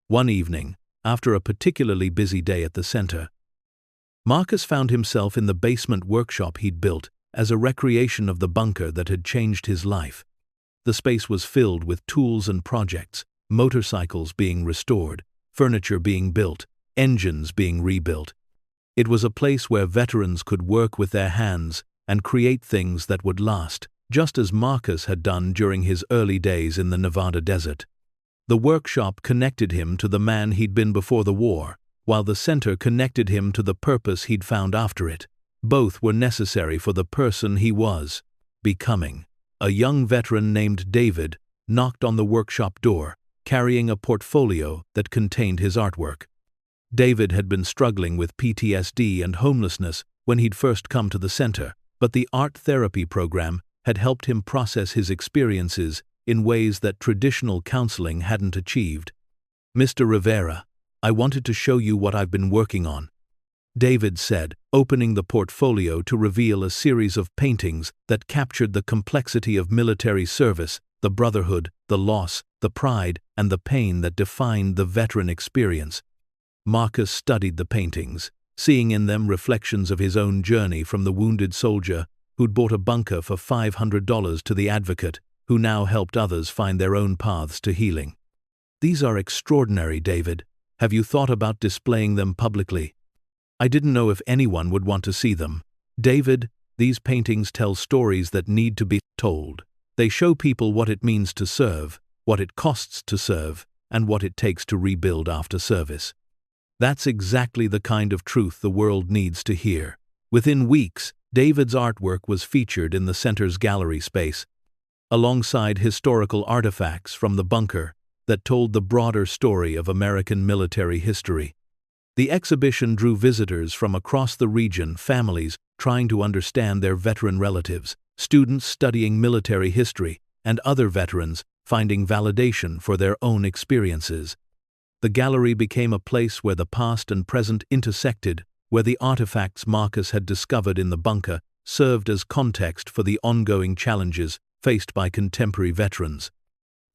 A: One evening, after a particularly busy day at the center, Marcus found himself in the basement workshop he'd built as a recreation of the bunker that had changed his life. The space was filled with tools and projects, motorcycles being restored, furniture being built, engines being rebuilt. It was a place where veterans could work with their hands and create things that would last, just as Marcus had done during his early days in the Nevada desert. The workshop connected him to the man he'd been before the war, while the center connected him to the purpose he'd found after it. Both were necessary for the person he was becoming. A young veteran named David knocked on the workshop door, carrying a portfolio that contained his artwork. David had been struggling with PTSD and homelessness when he'd first come to the center, but the art therapy program had helped him process his experiences in ways that traditional counseling hadn't achieved. "Mr. Rivera, I wanted to show you what I've been working on," David said, opening the portfolio to reveal a series of paintings that captured the complexity of military service, the brotherhood, the loss, the pride, and the pain that defined the veteran experience. Marcus studied the paintings, seeing in them reflections of his own journey from the wounded soldier who'd bought a bunker for $500 to the advocate who now helped others find their own paths to healing. "These are extraordinary, David. Have you thought about displaying them publicly?" "I didn't know if anyone would want to see them." "David, these paintings tell stories that need to be told. They show people what it means to serve, what it costs to serve, and what it takes to rebuild after service. That's exactly the kind of truth the world needs to hear." Within weeks, David's artwork was featured in the center's gallery space, alongside historical artifacts from the bunker that told the broader story of American military history. The exhibition drew visitors from across the region, families trying to understand their veteran relatives, students studying military history, and other veterans finding validation for their own experiences. The gallery became a place where the past and present intersected, where the artifacts Marcus had discovered in the bunker served as context for the ongoing challenges faced by contemporary veterans.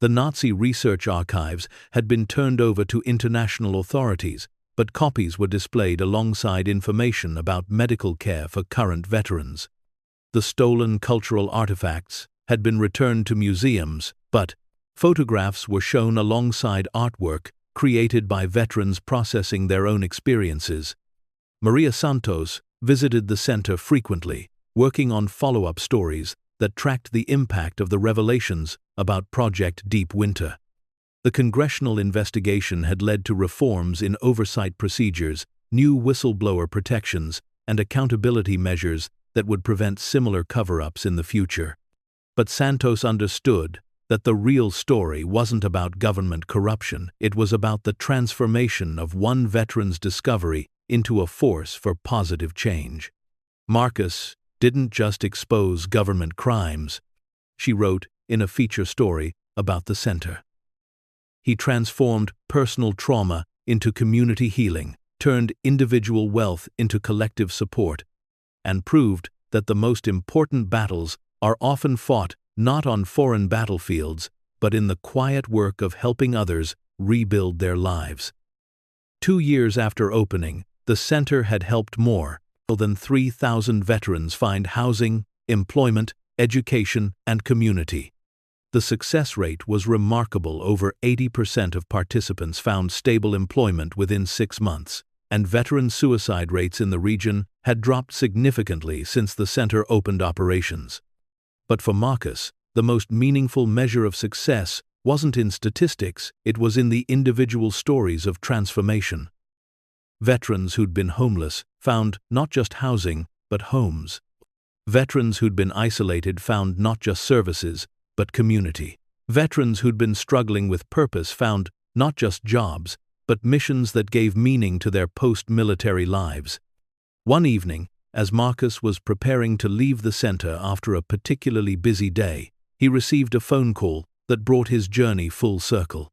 A: The Nazi research archives had been turned over to international authorities, but copies were displayed alongside information about medical care for current veterans. The stolen cultural artifacts had been returned to museums, but photographs were shown alongside artwork created by veterans processing their own experiences. Maria Santos visited the center frequently, working on follow-up stories that tracked the impact of the revelations about Project Deep Winter. The congressional investigation had led to reforms in oversight procedures, new whistleblower protections, and accountability measures that would prevent similar cover-ups in the future. But Santos understood that the real story wasn't about government corruption, it was about the transformation of one veteran's discovery into a force for positive change. Marcus didn't just expose government crimes, she wrote in a feature story about the center. He transformed personal trauma into community healing, turned individual wealth into collective support, and proved that the most important battles are often fought not on foreign battlefields, but in the quiet work of helping others rebuild their lives. 2 years after opening, the center had helped more than 3,000 veterans find housing, employment, education, and community. The success rate was remarkable. Over 80% of participants found stable employment within 6 months, and veteran suicide rates in the region had dropped significantly since the center opened operations. But for Marcus, the most meaningful measure of success wasn't in statistics, it was in the individual stories of transformation. Veterans who'd been homeless found not just housing, but homes. Veterans who'd been isolated found not just services, but community. Veterans who'd been struggling with purpose found not just jobs, but missions that gave meaning to their post-military lives. One evening, as Marcus was preparing to leave the center after a particularly busy day, he received a phone call that brought his journey full circle.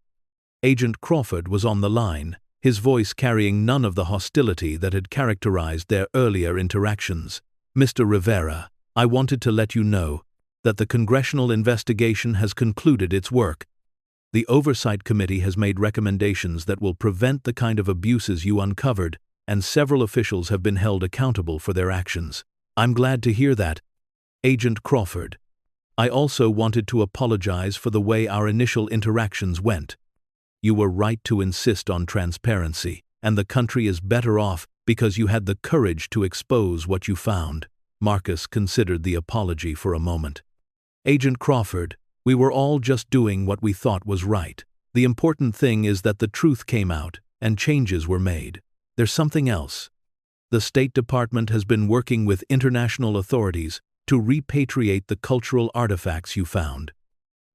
A: Agent Crawford was on the line, his voice carrying none of the hostility that had characterized their earlier interactions. "Mr. Rivera, I wanted to let you know that the congressional investigation has concluded its work. The Oversight Committee has made recommendations that will prevent the kind of abuses you uncovered, and several officials have been held accountable for their actions." "I'm glad to hear that, Agent Crawford. I also wanted to apologize for the way our initial interactions went. You were right to insist on transparency, and the country is better off because you had the courage to expose what you found." Marcus considered the apology for a moment. "Agent Crawford, we were all just doing what we thought was right. The important thing is that the truth came out, and changes were made. There's something else. The State Department has been working with international authorities to repatriate the cultural artifacts you found.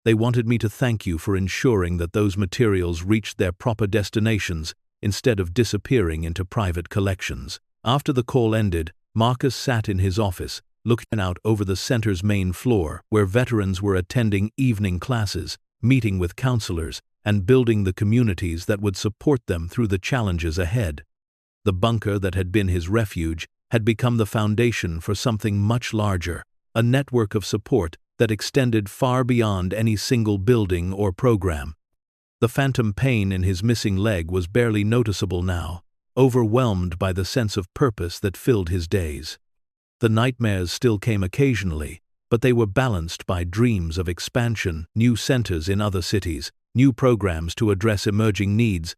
A: They wanted me to thank you for ensuring that those materials reached their proper destinations instead of disappearing into private collections. After the call ended, Marcus sat in his office, looking out over the center's main floor, where veterans were attending evening classes, meeting with counselors, and building the communities that would support them through the challenges ahead. The bunker that had been his refuge had become the foundation for something much larger, a network of support that extended far beyond any single building or program. The phantom pain in his missing leg was barely noticeable now, overwhelmed by the sense of purpose that filled his days. The nightmares still came occasionally, but they were balanced by dreams of expansion, new centers in other cities, new programs to address emerging needs,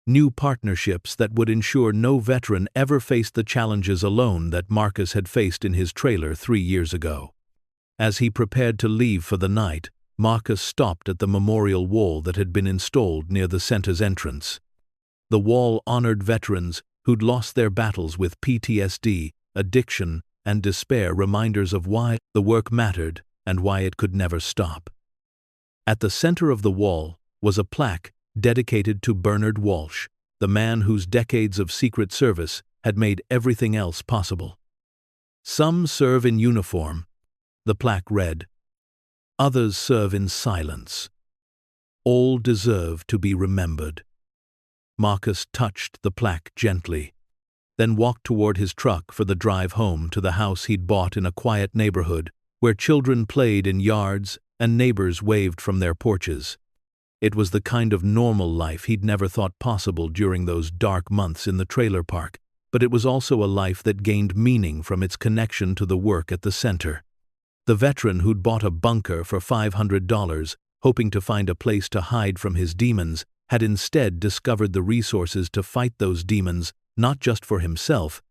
A: new partnerships that would ensure no veteran ever faced the challenges alone that Marcus had faced in his trailer 3 years ago. As he prepared to leave for the night, Marcus stopped at the memorial wall that had been installed near the center's entrance. The wall honored veterans who'd lost their battles with PTSD, addiction, and despair, reminders of why the work mattered and why it could never stop. At the center of the wall was a plaque dedicated to Bernard Walsh, the man whose decades of Secret Service had made everything else possible. Some serve in uniform, the plaque read. Others serve in silence. All deserve to be remembered. Marcus touched the plaque gently, then walked toward his truck for the drive home to the house he'd bought in a quiet neighborhood where children played in yards and neighbors waved from their porches. It was the kind of normal life he'd never thought possible during those dark months in the trailer park, but it was also a life that gained meaning from its connection to the work at the center. The veteran who'd bought a bunker for $500, hoping to find a place to hide from his demons, had instead discovered the resources to fight those demons, not just for himself,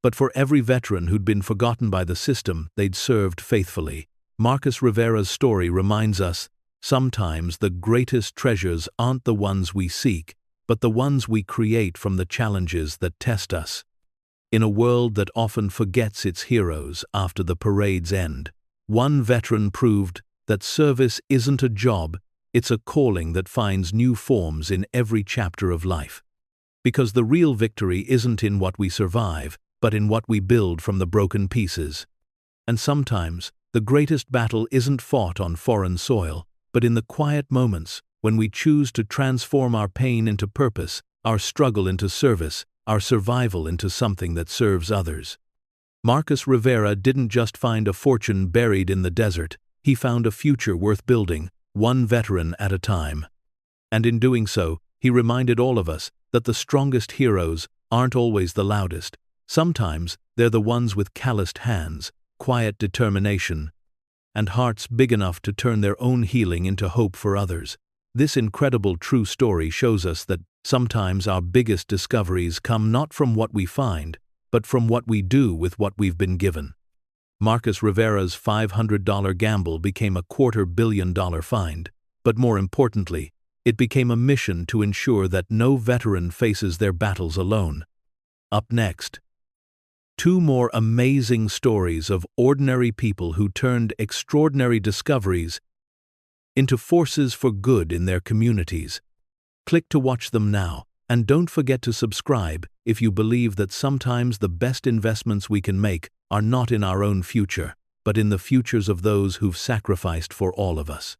A: but for every veteran who'd been forgotten by the system they'd served faithfully. Marcus Rivera's story reminds us, sometimes the greatest treasures aren't the ones we seek, but the ones we create from the challenges that test us. In a world that often forgets its heroes after the parade's end, one veteran proved that service isn't a job, it's a calling that finds new forms in every chapter of life. Because the real victory isn't in what we survive, but in what we build from the broken pieces. And sometimes, the greatest battle isn't fought on foreign soil, but in the quiet moments when we choose to transform our pain into purpose, our struggle into service, our survival into something that serves others. Marcus Rivera didn't just find a fortune buried in the desert, he found a future worth building, one veteran at a time. And in doing so, he reminded all of us that the strongest heroes aren't always the loudest. Sometimes they're the ones with calloused hands, quiet determination, and hearts big enough to turn their own healing into hope for others. This incredible true story shows us that sometimes our biggest discoveries come not from what we find, but from what we do with what we've been given. Marcus Rivera's $500 gamble became a $250 million find, but more importantly, it became a mission to ensure that no veteran faces their battles alone. Up next, 2 more amazing stories of ordinary people who turned extraordinary discoveries into forces for good in their communities. Click to watch them now, and don't forget to subscribe if you believe that sometimes the best investments we can make are not in our own future, but in the futures of those who've sacrificed for all of us.